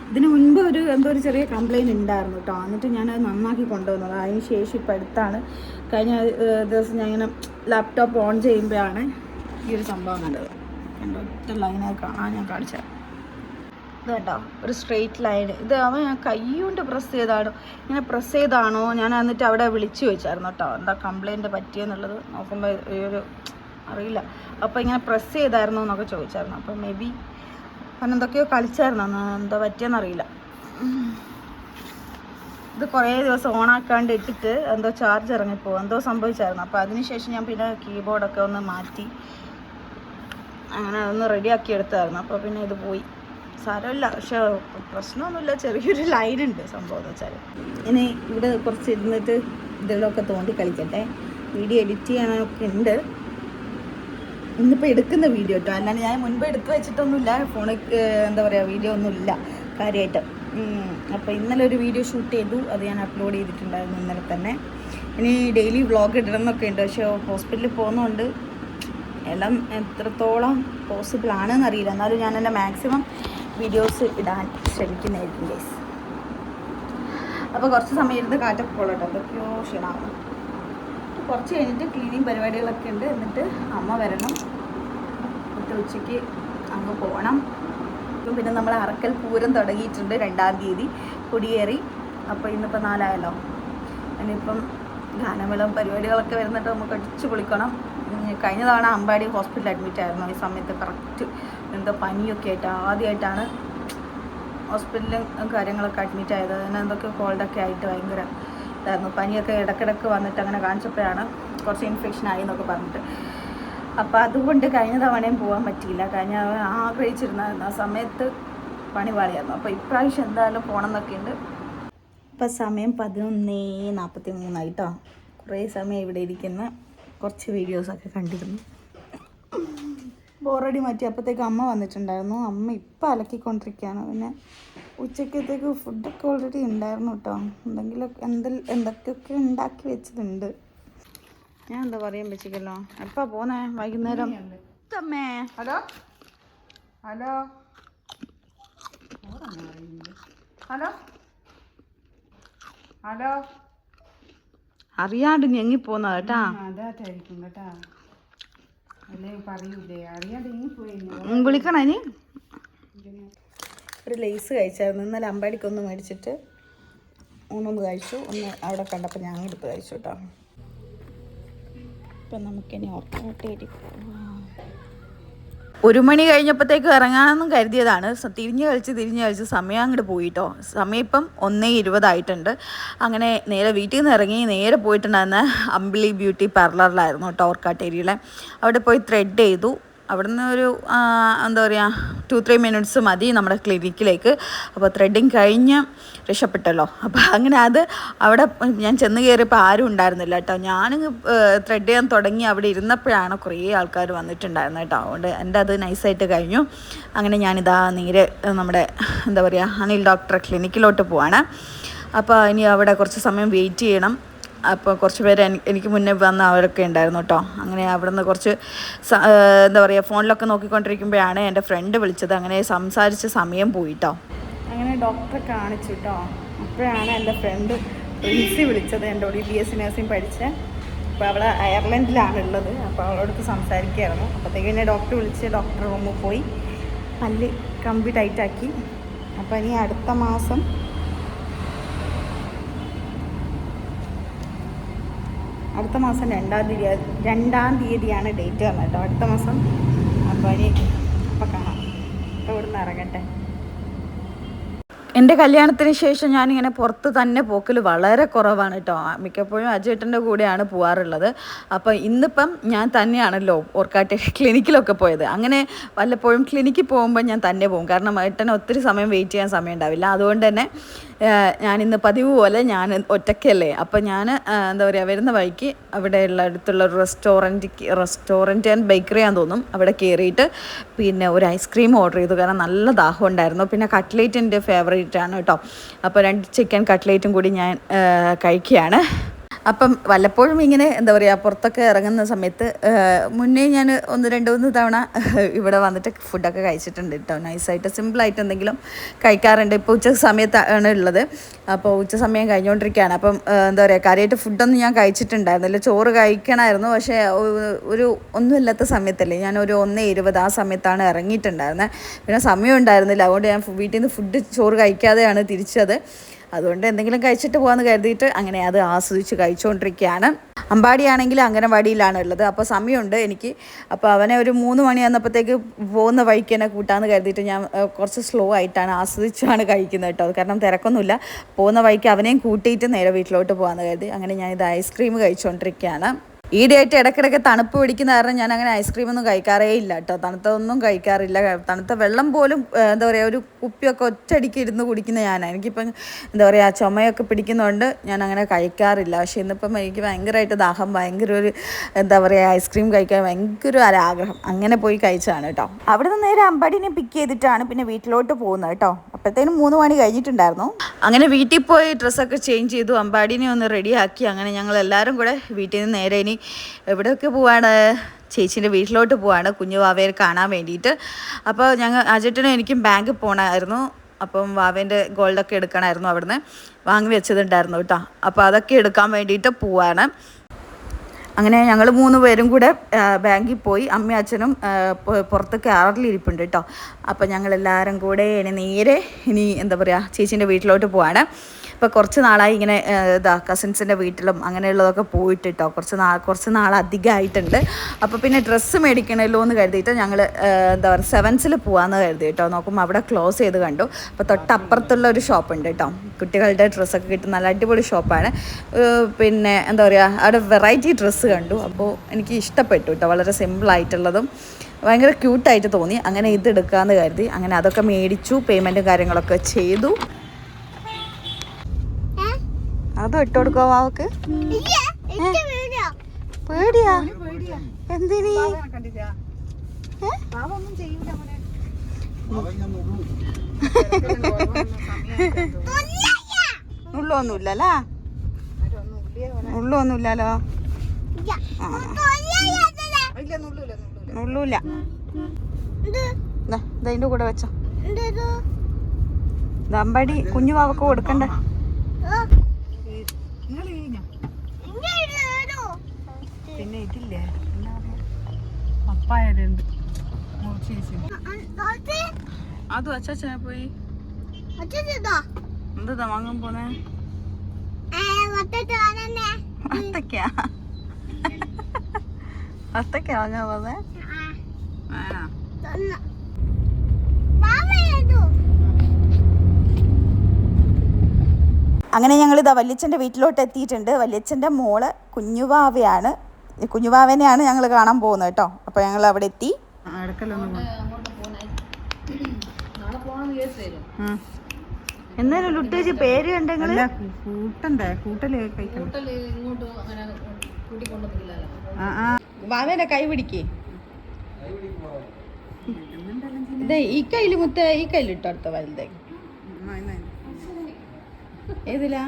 ഇതിന് മുൻപ് എന്തോ ഒരു ചെറിയ കംപ്ലയിൻറ്റ് ഉണ്ടായിരുന്നു കേട്ടോ. എന്നിട്ട് ഞാനത് നന്നാക്കി കൊണ്ടുവന്നത്. അതിന് ശേഷം ഇപ്പോൾ അടുത്താണ്, കഴിഞ്ഞ ദിവസം ഞാൻ ഇങ്ങനെ ലാപ്ടോപ്പ് ഓൺ ചെയ്യുമ്പോഴാണ് ഈ ഒരു സംഭവം കണ്ടത്. ഒറ്റ ലൈനായി കാണാൻ ഞാൻ കാണിച്ചത് ഇത് കേട്ടോ, ഒരു സ്ട്രെയിറ്റ് ലൈൻ. ഇത് ഞാൻ കൈ കൊണ്ട് പ്രസ് ചെയ്താണോ, ഇങ്ങനെ പ്രസ് ചെയ്താണോ, ഞാൻ എന്നിട്ട് അവിടെ വിളിച്ചു ചോദിച്ചായിരുന്നു കേട്ടോ എന്താ കംപ്ലയിൻറ്റ് പറ്റിയെന്നുള്ളത്. നോക്കുമ്പോൾ ഒരു അറിയില്ല. അപ്പോൾ ഇങ്ങനെ പ്രസ് ചെയ്തായിരുന്നു എന്നൊക്കെ ചോദിച്ചായിരുന്നു. അപ്പോൾ മേ ബി കാരണം എന്തൊക്കെയോ കളിച്ചായിരുന്നു, എന്താ പറ്റിയെന്നറിയില്ല. ഇത് കുറേ ദിവസം ഓണാക്കാണ്ട് ഇട്ടിട്ട് എന്തോ ചാർജ് ഇറങ്ങിപ്പോകും, എന്തോ സംഭവിച്ചായിരുന്നു. അപ്പോൾ അതിനുശേഷം ഞാൻ പിന്നെ കീബോർഡൊക്കെ ഒന്ന് മാറ്റി അങ്ങനെ ഒന്ന് റെഡിയാക്കി എടുത്തായിരുന്നു. അപ്പോൾ പിന്നെ ഇത് പോയി, സാരമില്ല. പക്ഷേ പ്രശ്നമൊന്നുമില്ല, ചെറിയൊരു ലൈനുണ്ട്. സംഭവം എന്ന് വെച്ചാൽ ഇനി ഇവിടെ കുറച്ച് ഇരുന്നിട്ട് ഇതിലൊക്കെ തോണ്ടി കളിക്കട്ടെ. വീഡിയോ എഡിറ്റ് ചെയ്യാനൊക്കെ ഉണ്ട്. ഇന്നിപ്പോൾ എടുക്കുന്ന വീഡിയോ കേട്ടോ, അല്ലാണ്ട് ഞാൻ മുൻപ് എടുത്ത് വെച്ചിട്ടൊന്നുമില്ല. ഫോണിൽ എന്താ പറയുക, വീഡിയോ ഒന്നുമില്ല കാര്യമായിട്ട്. അപ്പോൾ ഇന്നലെ ഒരു വീഡിയോ ഷൂട്ട് ചെയ്തു, അത് ഞാൻ അപ്ലോഡ് ചെയ്തിട്ടുണ്ടായിരുന്നു ഇന്നലെ തന്നെ. ഇനി ഡെയിലി വ്ളോഗ് ഇടണം എന്നൊക്കെ ഉണ്ട്. പക്ഷേ ഹോസ്പിറ്റലിൽ പോകുന്നതുകൊണ്ട് എല്ലാം എത്രത്തോളം പോസിബിൾ ആണെന്ന് അറിയില്ല. എന്നാലും ഞാൻ എൻ്റെ മാക്സിമം വീഡിയോസ് ഇടാൻ ശ്രമിക്കുന്നതായിരിക്കും ഗൈസ്. അപ്പോൾ കുറച്ച് സമയം ഇരുന്ന് കാറ്റൊക്കെ കൊള്ളട്ടെ, എന്തൊക്കെയോ ക്ഷീണമാകും. കുറച്ച് കഴിഞ്ഞിട്ട് ക്ലീനിങ് പരിപാടികളൊക്കെ ഉണ്ട്. എന്നിട്ട് അമ്മ വരണം, എന്നിട്ട് ഉച്ചയ്ക്ക് അങ്ങ് പോകണം. പിന്നെ നമ്മൾ അറക്കൽ പൂരം തുടങ്ങിയിട്ടുണ്ട്, 2-ാം തീയതി കൊടിയേറി. അപ്പോൾ ഇന്നിപ്പോൾ 4 ഇനിയിപ്പം ഗാനമേളം പരിപാടികളൊക്കെ വരുന്നിട്ട് നമുക്ക് അടിച്ച് പൊളിക്കണം. കഴിഞ്ഞ തവണ അമ്പാടി ഹോസ്പിറ്റലിൽ അഡ്മിറ്റ് ആയിരുന്നു. ഈ സമയത്ത് കറക്റ്റ് എന്തോ പനിയൊക്കെ ആയിട്ട് ആദ്യമായിട്ടാണ് ഹോസ്പിറ്റലും കാര്യങ്ങളൊക്കെ അഡ്മിറ്റ് ആയത്. അതിന് എന്തൊക്കെ കോൾഡൊക്കെ ആയിട്ട് ഭയങ്കര ഇതായിരുന്നു. പനിയൊക്കെ ഇടയ്ക്കിടയ്ക്ക് വന്നിട്ട് അങ്ങനെ കാണിച്ചപ്പോഴാണ് കുറച്ച് ഇൻഫെക്ഷൻ ആയി എന്നൊക്കെ പറഞ്ഞിട്ട്. അപ്പോൾ അതുകൊണ്ട് കഴിഞ്ഞ തവണയും പോകാൻ പറ്റിയില്ല. കഴിഞ്ഞ ആഗ്രഹിച്ചിരുന്ന ആ സമയത്ത് പണി പാളിയായിരുന്നു. അപ്പോൾ ഇപ്രാവശ്യം എന്തായാലും പോകണം എന്നൊക്കെ ഉണ്ട്. ഇപ്പം സമയം 11:43 ആയിട്ടോ. കുറേ സമയം ഇവിടെ ഇരിക്കുന്ന കുറച്ച് വീഡിയോസൊക്കെ കണ്ടിരുന്നു. ബോറടി മാറ്റി. അപ്പോഴത്തേക്ക് അമ്മ വന്നിട്ടുണ്ടായിരുന്നു. അമ്മ ഇപ്പം അലക്കിക്കൊണ്ടിരിക്കുകയാണ്. പിന്നെ ഉച്ചക്കത്തേക്ക് ഫുഡൊക്കെ ഓൾറെഡി ഉണ്ടായിരുന്നു കേട്ടോ. എന്തൊക്കെയൊക്കെ ഉണ്ടാക്കി വെച്ചിട്ടുണ്ട്. ഞാൻ എന്താ പറയാൻ പറ്റിക്കല്ലോ. എപ്പാ പോന്നേ? വൈകുന്നേരം. അമ്മേ ഹലോ ഹലോ ഹലോ ഹലോ അറിയാണ്ട് ഞെങ്ങിപ്പോന്ന കേട്ടാ. അതായിരിക്കും കേട്ടാ. വിളിക്കണ ഇനി ഒരു ലേസ് കഴിച്ചായിരുന്നു. ഇന്നലെ അമ്പാടിക്കൊന്ന് മേടിച്ചിട്ട് ഒന്നൊന്ന് കഴിച്ചു. ഒന്ന് അവിടെ കണ്ടപ്പോൾ ഞാൻ എടുത്ത് കഴിച്ചു കേട്ടോ. ഇപ്പം നമുക്കിനി ഓർക്കാട്ടേരി 1 മണി കഴിഞ്ഞപ്പോഴത്തേക്ക് ഇറങ്ങാമെന്നും കരുതിയതാണ്. തിരിഞ്ഞ് കളിച്ച് സമയം അങ്ങോട്ട് പോയിട്ടോ. സമയം ഇപ്പം 1:20 ആയിട്ടുണ്ട്. അങ്ങനെ നേരെ വീട്ടിൽ നിന്ന് ഇറങ്ങി നേരെ പോയിട്ടുണ്ടായിരുന്ന അമ്പിളി ബ്യൂട്ടി പാർലറിലായിരുന്നു കേട്ടോ, ഓർക്കാട്ടേരിയിലെ. അവിടെ പോയി ത്രെഡ് ചെയ്തു. അവിടുന്ന് ഒരു എന്താ പറയുക 2-3 മിനിറ്റ്സ് മതി നമ്മുടെ ക്ലിനിക്കിലേക്ക്. അപ്പോൾ ത്രെഡിങ് കഴിഞ്ഞ് രക്ഷപ്പെട്ടല്ലോ. അപ്പോൾ അങ്ങനെ അത് അവിടെ ഞാൻ ചെന്ന് കയറിയപ്പോൾ ആരും ഉണ്ടായിരുന്നില്ല കേട്ടോ. ഞാൻ ത്രെഡ് ചെയ്യാൻ തുടങ്ങി അവിടെ ഇരുന്നപ്പോഴാണ് കുറേ ആൾക്കാർ വന്നിട്ടുണ്ടായിരുന്നത് കേട്ടോ. അതുകൊണ്ട് എൻ്റെ അത് നൈസായിട്ട് കഴിഞ്ഞു. അങ്ങനെ ഞാനിതാ നേരെ നമ്മുടെ എന്താ പറയുക അനിൽ ഡോക്ടറെ ക്ലിനിക്കിലോട്ട് പോവാണ്. അപ്പോൾ ഇനി അവിടെ കുറച്ച് സമയം വെയിറ്റ് ചെയ്യണം. അപ്പോൾ കുറച്ച് പേര് എനിക്ക് മുന്നേ വന്ന അവരൊക്കെ ഉണ്ടായിരുന്നു കേട്ടോ. അങ്ങനെ അവിടെ നിന്ന് കുറച്ച് എന്താ പറയുക ഫോണിലൊക്കെ നോക്കിക്കൊണ്ടിരിക്കുമ്പോഴാണ് എൻ്റെ ഫ്രണ്ട് വിളിച്ചത്. അങ്ങനെ സംസാരിച്ച് സമയം പോയിട്ടോ. അങ്ങനെ ഡോക്ടറെ കാണിച്ചു കേട്ടോ. അപ്പോഴാണ് എൻ്റെ ഫ്രണ്ട് പ്രിൻസി വിളിച്ചത്. എൻ്റെ കൂടെ BSc നഴ്സിംഗ് പഠിച്ച്. അപ്പോൾ അവൾ അയർലൻഡിലാണുള്ളത്. അപ്പോൾ അവളോടൊത്ത് സംസാരിക്കുകയായിരുന്നു. അപ്പോഴത്തേക്ക് എന്നെ ഡോക്ടർ വിളിച്ച് ഡോക്ടർ റൂമിൽ പോയി പല്ല് കമ്പി ടൈറ്റാക്കി. അപ്പോൾ ഇനി അടുത്ത മാസം 2-ാം തീയതിയാണ് ഡേറ്റ് വന്നത് കേട്ടോ, അടുത്ത മാസം. അപ്പോൾ ഇനി അപ്പോൾ കാണാം. അപ്പോൾ ഇവിടുന്ന് ഇറങ്ങട്ടെ. എൻ്റെ കല്യാണത്തിന് ശേഷം ഞാനിങ്ങനെ പുറത്ത് തന്നെ പോക്കൽ വളരെ കുറവാണ് കേട്ടോ. മിക്കപ്പോഴും അജേട്ടൻ്റെ കൂടെയാണ് പോകാറുള്ളത്. അപ്പോൾ ഇന്നിപ്പം ഞാൻ തന്നെയാണല്ലോ ഓർക്കാട്ടേരി ക്ലിനിക്കിലൊക്കെ പോയത്. അങ്ങനെ വല്ലപ്പോഴും ക്ലിനിക്കിൽ പോകുമ്പോൾ ഞാൻ തന്നെ പോകും. കാരണം ഏട്ടന് ഒത്തിരി സമയം വെയിറ്റ് ചെയ്യാൻ സമയം ഉണ്ടാവില്ല. അതുകൊണ്ട് തന്നെ ഞാനിന്ന് പതിവ് പോലെ ഞാൻ ഒറ്റയ്ക്കല്ലേ. അപ്പോൾ ഞാൻ എന്താ പറയുക വരുന്ന വഴിക്ക് അവിടെയുള്ള അടുത്തുള്ള ഒരു റെസ്റ്റോറൻറ്റ് ആൻഡ് ബേക്കറി ആണെന്ന് തോന്നും. അവിടെ കയറിയിട്ട് പിന്നെ ഒരു ഐസ്ക്രീം ഓർഡർ ചെയ്തു. കാരണം നല്ല ദാഹം ഉണ്ടായിരുന്നു. പിന്നെ കട്ട്ലേറ്റ് എൻ്റെ ഫേവറേറ്റ് ആണ് കേട്ടോ. അപ്പോൾ 2 ചിക്കൻ കട്ട്ലേറ്റും കൂടി ഞാൻ കഴിക്കുകയാണ്. അപ്പം വല്ലപ്പോഴും ഇങ്ങനെ എന്താ പറയുക പുറത്തൊക്കെ ഇറങ്ങുന്ന സമയത്ത് മുന്നേ ഞാൻ 1-2-3 തവണ ഇവിടെ വന്നിട്ട് ഫുഡൊക്കെ കഴിച്ചിട്ടുണ്ട് കേട്ടോ. നൈസായിട്ട് സിമ്പിളായിട്ട് എന്തെങ്കിലും കഴിക്കാറുണ്ട്. ഇപ്പോൾ ഉച്ച സമയത്താണ് ഉള്ളത്. അപ്പോൾ ഉച്ച സമയം കഴിഞ്ഞുകൊണ്ടിരിക്കുകയാണ്. അപ്പം എന്താ പറയുക കാര്യമായിട്ട് ഫുഡൊന്നും ഞാൻ കഴിച്ചിട്ടുണ്ടായിരുന്നില്ല. ചോറ് കഴിക്കണമായിരുന്നു. പക്ഷേ ഒരു ഒന്നുമില്ലാത്ത സമയത്തല്ലേ, ഞാനൊരു 1:20 ആ സമയത്താണ് ഇറങ്ങിയിട്ടുണ്ടായിരുന്നത്. പിന്നെ സമയം ഉണ്ടായിരുന്നില്ല. അതുകൊണ്ട് ഞാൻ വീട്ടിൽ നിന്ന് ചോറ് കഴിക്കാതെയാണ് തിരിച്ചത്. അതുകൊണ്ട് എന്തെങ്കിലും കഴിച്ചിട്ട് പോകാമെന്ന് കരുതിയിട്ട് അങ്ങനെ അത് ആസ്വദിച്ച് കഴിച്ചുകൊണ്ടിരിക്കുകയാണ്. അമ്പാടിയാണെങ്കിൽ അംഗനവാടിയിലാണ് ഉള്ളത്. അപ്പോൾ സമയമുണ്ട് എനിക്ക്. അപ്പോൾ അവനെ ഒരു 3 മണി ആകുന്നപ്പോഴത്തേക്ക് പോകുന്ന വഴിക്ക് തന്നെ കൂട്ടാമെന്ന് കരുതിയിട്ട് ഞാൻ കുറച്ച് സ്ലോ ആയിട്ടാണ് ആസ്വദിച്ചാണ് കഴിക്കുന്നത് കേട്ടോ. കാരണം തിരക്കൊന്നുമില്ല. പോകുന്ന വഴിക്ക് അവനെയും കൂട്ടിയിട്ട് നേരെ വീട്ടിലോട്ട് പോകാമെന്ന് കരുതി അങ്ങനെ ഞാനിത് ഐസ്ക്രീം കഴിച്ചുകൊണ്ടിരിക്കുകയാണ്. ഈയിടെയായിട്ട് ഇടയ്ക്കിടയ്ക്ക് തണുപ്പ് പിടിക്കുന്ന കാരണം ഞാൻ അങ്ങനെ ഐസ്ക്രീമൊന്നും കഴിക്കാറേ ഇല്ല കേട്ടോ. തണുത്തൊന്നും കഴിക്കാറില്ല. തണുത്ത വെള്ളം പോലും എന്താ പറയുക ഒരു കുപ്പിയൊക്കെ ഒറ്റയടിക്ക് ഇരുന്ന് കുടിക്കുന്ന ഞാനാണ്. എനിക്കിപ്പം എന്താ പറയുക ചുമയൊക്കെ പിടിക്കുന്നതുകൊണ്ട് ഞാൻ അങ്ങനെ കഴിക്കാറില്ല. പക്ഷേ ഇന്നിപ്പം എനിക്ക് ഭയങ്കരമായിട്ട് ദാഹം, ഭയങ്കര ഒരു എന്താ പറയുക ഐസ്ക്രീം കഴിക്കാൻ ഭയങ്കര ഒരാഗ്രഹം. അങ്ങനെ പോയി കഴിച്ചതാണ് കേട്ടോ. അവിടെ നിന്ന് നേരെ അമ്പാടിനെ പിക്ക് ചെയ്തിട്ടാണ് പിന്നെ വീട്ടിലോട്ട് പോകുന്നത് കേട്ടോ. അപ്പോഴത്തേനും 3 മണി കഴിഞ്ഞിട്ടുണ്ടായിരുന്നു. അങ്ങനെ വീട്ടിൽ പോയി ഡ്രസ്സൊക്കെ ചേഞ്ച് ചെയ്തു, അമ്പാടിനെ ഒന്ന് റെഡിയാക്കി. അങ്ങനെ ഞങ്ങൾ എല്ലാവരും കൂടെ വീട്ടിൽ നിന്ന് നേരെ ഇനി എവിടെയൊക്കെ പോവാണ്, ചേച്ചീൻ്റെ വീട്ടിലോട്ട് പോവാണ് കുഞ്ഞു വാവയെ കാണാൻ വേണ്ടിയിട്ട്. അപ്പോൾ അജേട്ടനും എനിക്കും ബാങ്കിൽ പോകണമായിരുന്നു. അപ്പം വാവേൻ്റെ ഗോൾഡൊക്കെ എടുക്കണമായിരുന്നു. അവിടുന്ന് വാങ്ങി വെച്ചതുണ്ടായിരുന്നു കേട്ടോ. അപ്പോൾ അതൊക്കെ എടുക്കാൻ വേണ്ടിയിട്ട് പോവാണ്. അങ്ങനെ ഞങ്ങൾ 3 പേരും കൂടെ ബാങ്കിൽ പോയി. അമ്മയും അച്ഛനും പുറത്ത് കാറിലിരിപ്പുണ്ട് കേട്ടോ. അപ്പോൾ ഞങ്ങളെല്ലാവരും കൂടെ നേരെ ഇനി എന്താ പറയുക ചേച്ചീൻ്റെ വീട്ടിലോട്ട് പോവാണ്. ഇപ്പോൾ കുറച്ച് നാളായി ഇങ്ങനെ കസിൻസിൻ്റെ വീട്ടിലും അങ്ങനെയുള്ളതൊക്കെ പോയിട്ട് കേട്ടോ. കുറച്ച് നാളധികമായിട്ടുണ്ട്. അപ്പോൾ പിന്നെ ഡ്രസ്സ് മേടിക്കണമല്ലോ എന്ന് കരുതിയിട്ട് ഞങ്ങൾ എന്താ പറയുക സെവൻസിൽ പോകാമെന്ന് കരുതി കേട്ടോ. നോക്കുമ്പോൾ അവിടെ ക്ലോസ് ചെയ്ത് കണ്ടു. അപ്പോൾ തൊട്ടപ്പുറത്തുള്ള ഒരു ഷോപ്പുണ്ട് കേട്ടോ. കുട്ടികളുടെ ഡ്രസ്സൊക്കെ കിട്ടുന്ന നല്ല അടിപൊളി ഷോപ്പാണ്. പിന്നെ എന്താ പറയുക അവിടെ വെറൈറ്റി ഡ്രസ്സ് കണ്ടു. അപ്പോൾ എനിക്ക് ഇഷ്ടപ്പെട്ടു കേട്ടോ. വളരെ സിമ്പിളായിട്ടുള്ളതും ഭയങ്കര ക്യൂട്ടായിട്ട് തോന്നി. അങ്ങനെ ഇത് എടുക്കാമെന്ന് കരുതി. അങ്ങനെ അതൊക്കെ മേടിച്ചു. പേയ്മെൻറ്റും കാര്യങ്ങളൊക്കെ ചെയ്തു. അതും ഇട്ട് കൊടുക്കോ വാവക്ക്? പേടിയാ? എന്തിനീ? ഉള്ളൊന്നുമില്ലല്ലോ. ഉള്ളൊന്നുമില്ലല്ലോ. ഉള്ളൂല്ല. ഇതിൻ്റെ കൂടെ വെച്ചോ. ദമ്പടി കുഞ്ഞു വാവക്ക് കൊടുക്കണ്ട. പിന്നെ ഇതില്ലേ പപ്പായുണ്ട് അതും അച്ചാച്ചനെ പോയി എന്താ വാങ്ങാൻ പോന്നെ വത്തക്ക വാങ്ങാൻ പോന്നെ അങ്ങനെ ഞങ്ങൾ ഇതാ വല്യച്ഛൻ്റെ വീട്ടിലോട്ട് എത്തിയിട്ടുണ്ട്. വല്യച്ഛൻ്റെ മോള് കുഞ്ഞുവാവയാണ്. കുഞ്ഞുവാവനെയാണ് ഞങ്ങൾ കാണാൻ പോകുന്നത് കേട്ടോ. അപ്പോൾ ഞങ്ങൾ അവിടെ എത്തി. എന്നാലും ലുട്ടേജ് പേര് കണ്ടെങ്കിൽ കൂട്ടണ്ടേ കൂട്ടല് വാവേനെ കൈ പിടിക്കേ. ഇതേ ഈ കയ്യിൽ മുത്ത ഈ കയ്യിൽ ഇട്ടോ അടുത്ത വലുതേ ഏതിലാ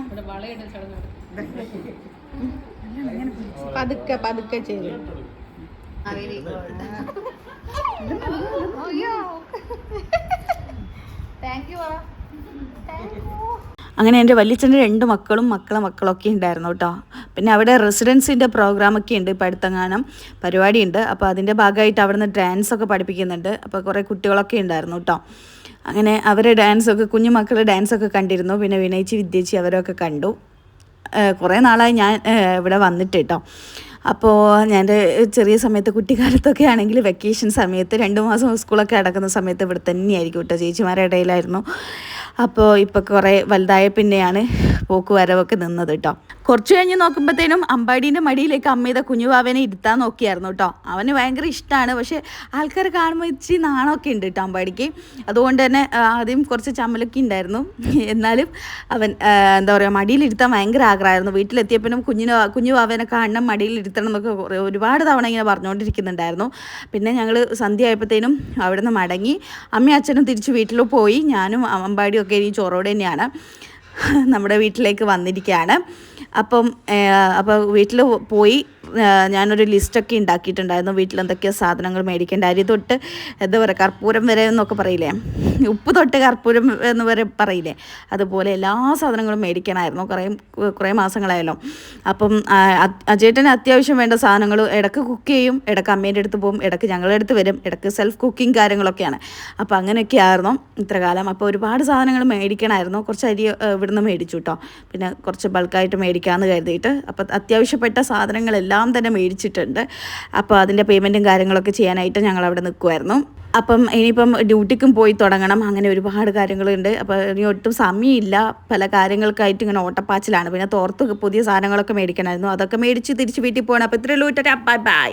പതുക്കെ പതുക്കെ ചെയ്തു. അങ്ങനെ എൻ്റെ വല്യച്ഛൻ്റെ 2 മക്കളൊക്കെ ഉണ്ടായിരുന്നു കേട്ടോ. പിന്നെ അവിടെ റെസിഡൻസിൻ്റെ പ്രോഗ്രാമൊക്കെ ഉണ്ട്, ഇപ്പോൾ അടുത്തെങ്ങാനും പരിപാടിയുണ്ട്. അപ്പോൾ അതിൻ്റെ ഭാഗമായിട്ട് അവിടെ നിന്ന് ഡാൻസൊക്കെ പഠിപ്പിക്കുന്നുണ്ട്. അപ്പോൾ കുറേ കുട്ടികളൊക്കെ ഉണ്ടായിരുന്നു കേട്ടോ. അങ്ങനെ അവരെ ഡാൻസൊക്കെ കുഞ്ഞുമക്കളുടെ ഡാൻസൊക്കെ കണ്ടിരുന്നു. പിന്നെ വിനയിച്ച് വിദ്യേച്ചി അവരൊക്കെ കണ്ടു. കുറേ നാളായി ഞാൻ ഇവിടെ വന്നിട്ട് കേട്ടോ. അപ്പോൾ ഞാൻ ചെറിയ സമയത്ത് കുട്ടിക്കാലത്തൊക്കെ ആണെങ്കിൽ വെക്കേഷൻ സമയത്ത് 2 മാസം സ്കൂളൊക്കെ അടക്കുന്ന സമയത്ത് ഇവിടെ തന്നെയായിരിക്കും കേട്ടോ, ചേച്ചിമാരുടെ ഇടയിലായിരുന്നു. അപ്പോൾ ഇപ്പോൾ കുറേ വലുതായ പിന്നെയാണ് പോക്ക് വരവൊക്കെ നിന്നത് കേട്ടോ. കുറച്ച് കഴിഞ്ഞ് നോക്കുമ്പോഴത്തേനും അമ്പാടീൻ്റെ മടിയിലേക്ക് അമ്മയുടെ കുഞ്ഞുവാവനെ ഇരുത്താൻ നോക്കിയായിരുന്നു കേട്ടോ. അവന് ഭയങ്കര ഇഷ്ടമാണ്. പക്ഷേ ആൾക്കാർ കാണുമ്പോൾ ഇച്ചിരി നാണമൊക്കെ ഉണ്ട് കേട്ടോ അമ്പാടിക്ക്. അതുകൊണ്ട് തന്നെ ആദ്യം കുറച്ച് ചമ്മലൊക്കെ ഉണ്ടായിരുന്നു. എന്നാലും അവൻ എന്താ പറയുക മടിയിലിരുത്താൻ ഭയങ്കര ആഗ്രഹമായിരുന്നു. വീട്ടിലെത്തിയപ്പോഴും കുഞ്ഞുവാവനെ കാണണം, മടിയിലിരുത്തണം എന്നൊക്കെ ഒരുപാട് തവണ ഇങ്ങനെ പറഞ്ഞുകൊണ്ടിരിക്കുന്നുണ്ടായിരുന്നു. പിന്നെ ഞങ്ങൾ സന്ധ്യ ആയപ്പോഴത്തേനും അവിടെ നിന്ന് മടങ്ങി അമ്മയും അച്ഛനും തിരിച്ച് വീട്ടിൽ പോയി. ഞാനും അമ്പാടിയും ഒക്കെ ഈ ചോറോട് തന്നെയാണ് നമ്മുടെ വീട്ടിലേക്ക് വന്നിരിക്കുകയാണ്. അപ്പോൾ വീട്ടിൽ പോയി ഞാനൊരു ലിസ്റ്റൊക്കെ ഉണ്ടാക്കിയിട്ടുണ്ടായിരുന്നു. വീട്ടിൽ എന്തൊക്കെയോ സാധനങ്ങൾ മേടിക്കേണ്ട, അരി തൊട്ട് എന്താ പറയുക കർപ്പൂരം വരെ എന്നൊക്കെ പറയില്ലേ, ഉപ്പ് തൊട്ട് കർപ്പൂരം എന്ന് വരെ പറയില്ലേ, അതുപോലെ എല്ലാ സാധനങ്ങളും മേടിക്കണമായിരുന്നു. കുറേ മാസങ്ങളായല്ലോ. അപ്പം അജേട്ടന് അത്യാവശ്യം വേണ്ട സാധനങ്ങൾ ഇടയ്ക്ക് കുക്ക് ചെയ്യും, ഇടയ്ക്ക് അമ്മേൻ്റെ അടുത്ത് പോകും, ഇടയ്ക്ക് ഞങ്ങളുടെ അടുത്ത് വരും, ഇടയ്ക്ക് സെൽഫ് കുക്കിംഗ് കാര്യങ്ങളൊക്കെയാണ്. അപ്പോൾ അങ്ങനെയൊക്കെ ആയിരുന്നു ഇത്ര കാലം. അപ്പോൾ ഒരുപാട് സാധനങ്ങൾ മേടിക്കണമായിരുന്നു. കുറച്ച് അരി ഇവിടുന്ന് മേടിച്ചു കേട്ടോ. പിന്നെ കുറച്ച് ബൾക്കായിട്ട് മേടിക്കാമെന്ന് കരുതിയിട്ട്. അപ്പോൾ അത്യാവശ്യപ്പെട്ട സാധനങ്ങളെല്ലാം തന്നെ മേടിച്ചിട്ടുണ്ട്. അപ്പോൾ അതിൻ്റെ പേയ്മെൻറ്റും കാര്യങ്ങളൊക്കെ ചെയ്യാനായിട്ട് ഞങ്ങൾ അവിടെ നിൽക്കുമായിരുന്നു. അപ്പം ഇനിയിപ്പം ഡ്യൂട്ടിക്കും പോയി തുടങ്ങണം. അങ്ങനെ ഒരുപാട് കാര്യങ്ങളുണ്ട്. അപ്പോൾ ഇനി ഒട്ടും സമയമില്ല, പല കാര്യങ്ങൾക്കായിട്ട് ഇങ്ങനെ ഓട്ടപ്പാച്ചിലാണ്. പിന്നെ തോർത്ത് പുതിയ സാധനങ്ങളൊക്കെ മേടിക്കണമായിരുന്നു, അതൊക്കെ മേടിച്ച് തിരിച്ച് വീട്ടിൽ പോകണം. അപ്പോൾ ഇത്രയേ ഉള്ളൂ. Bye bye.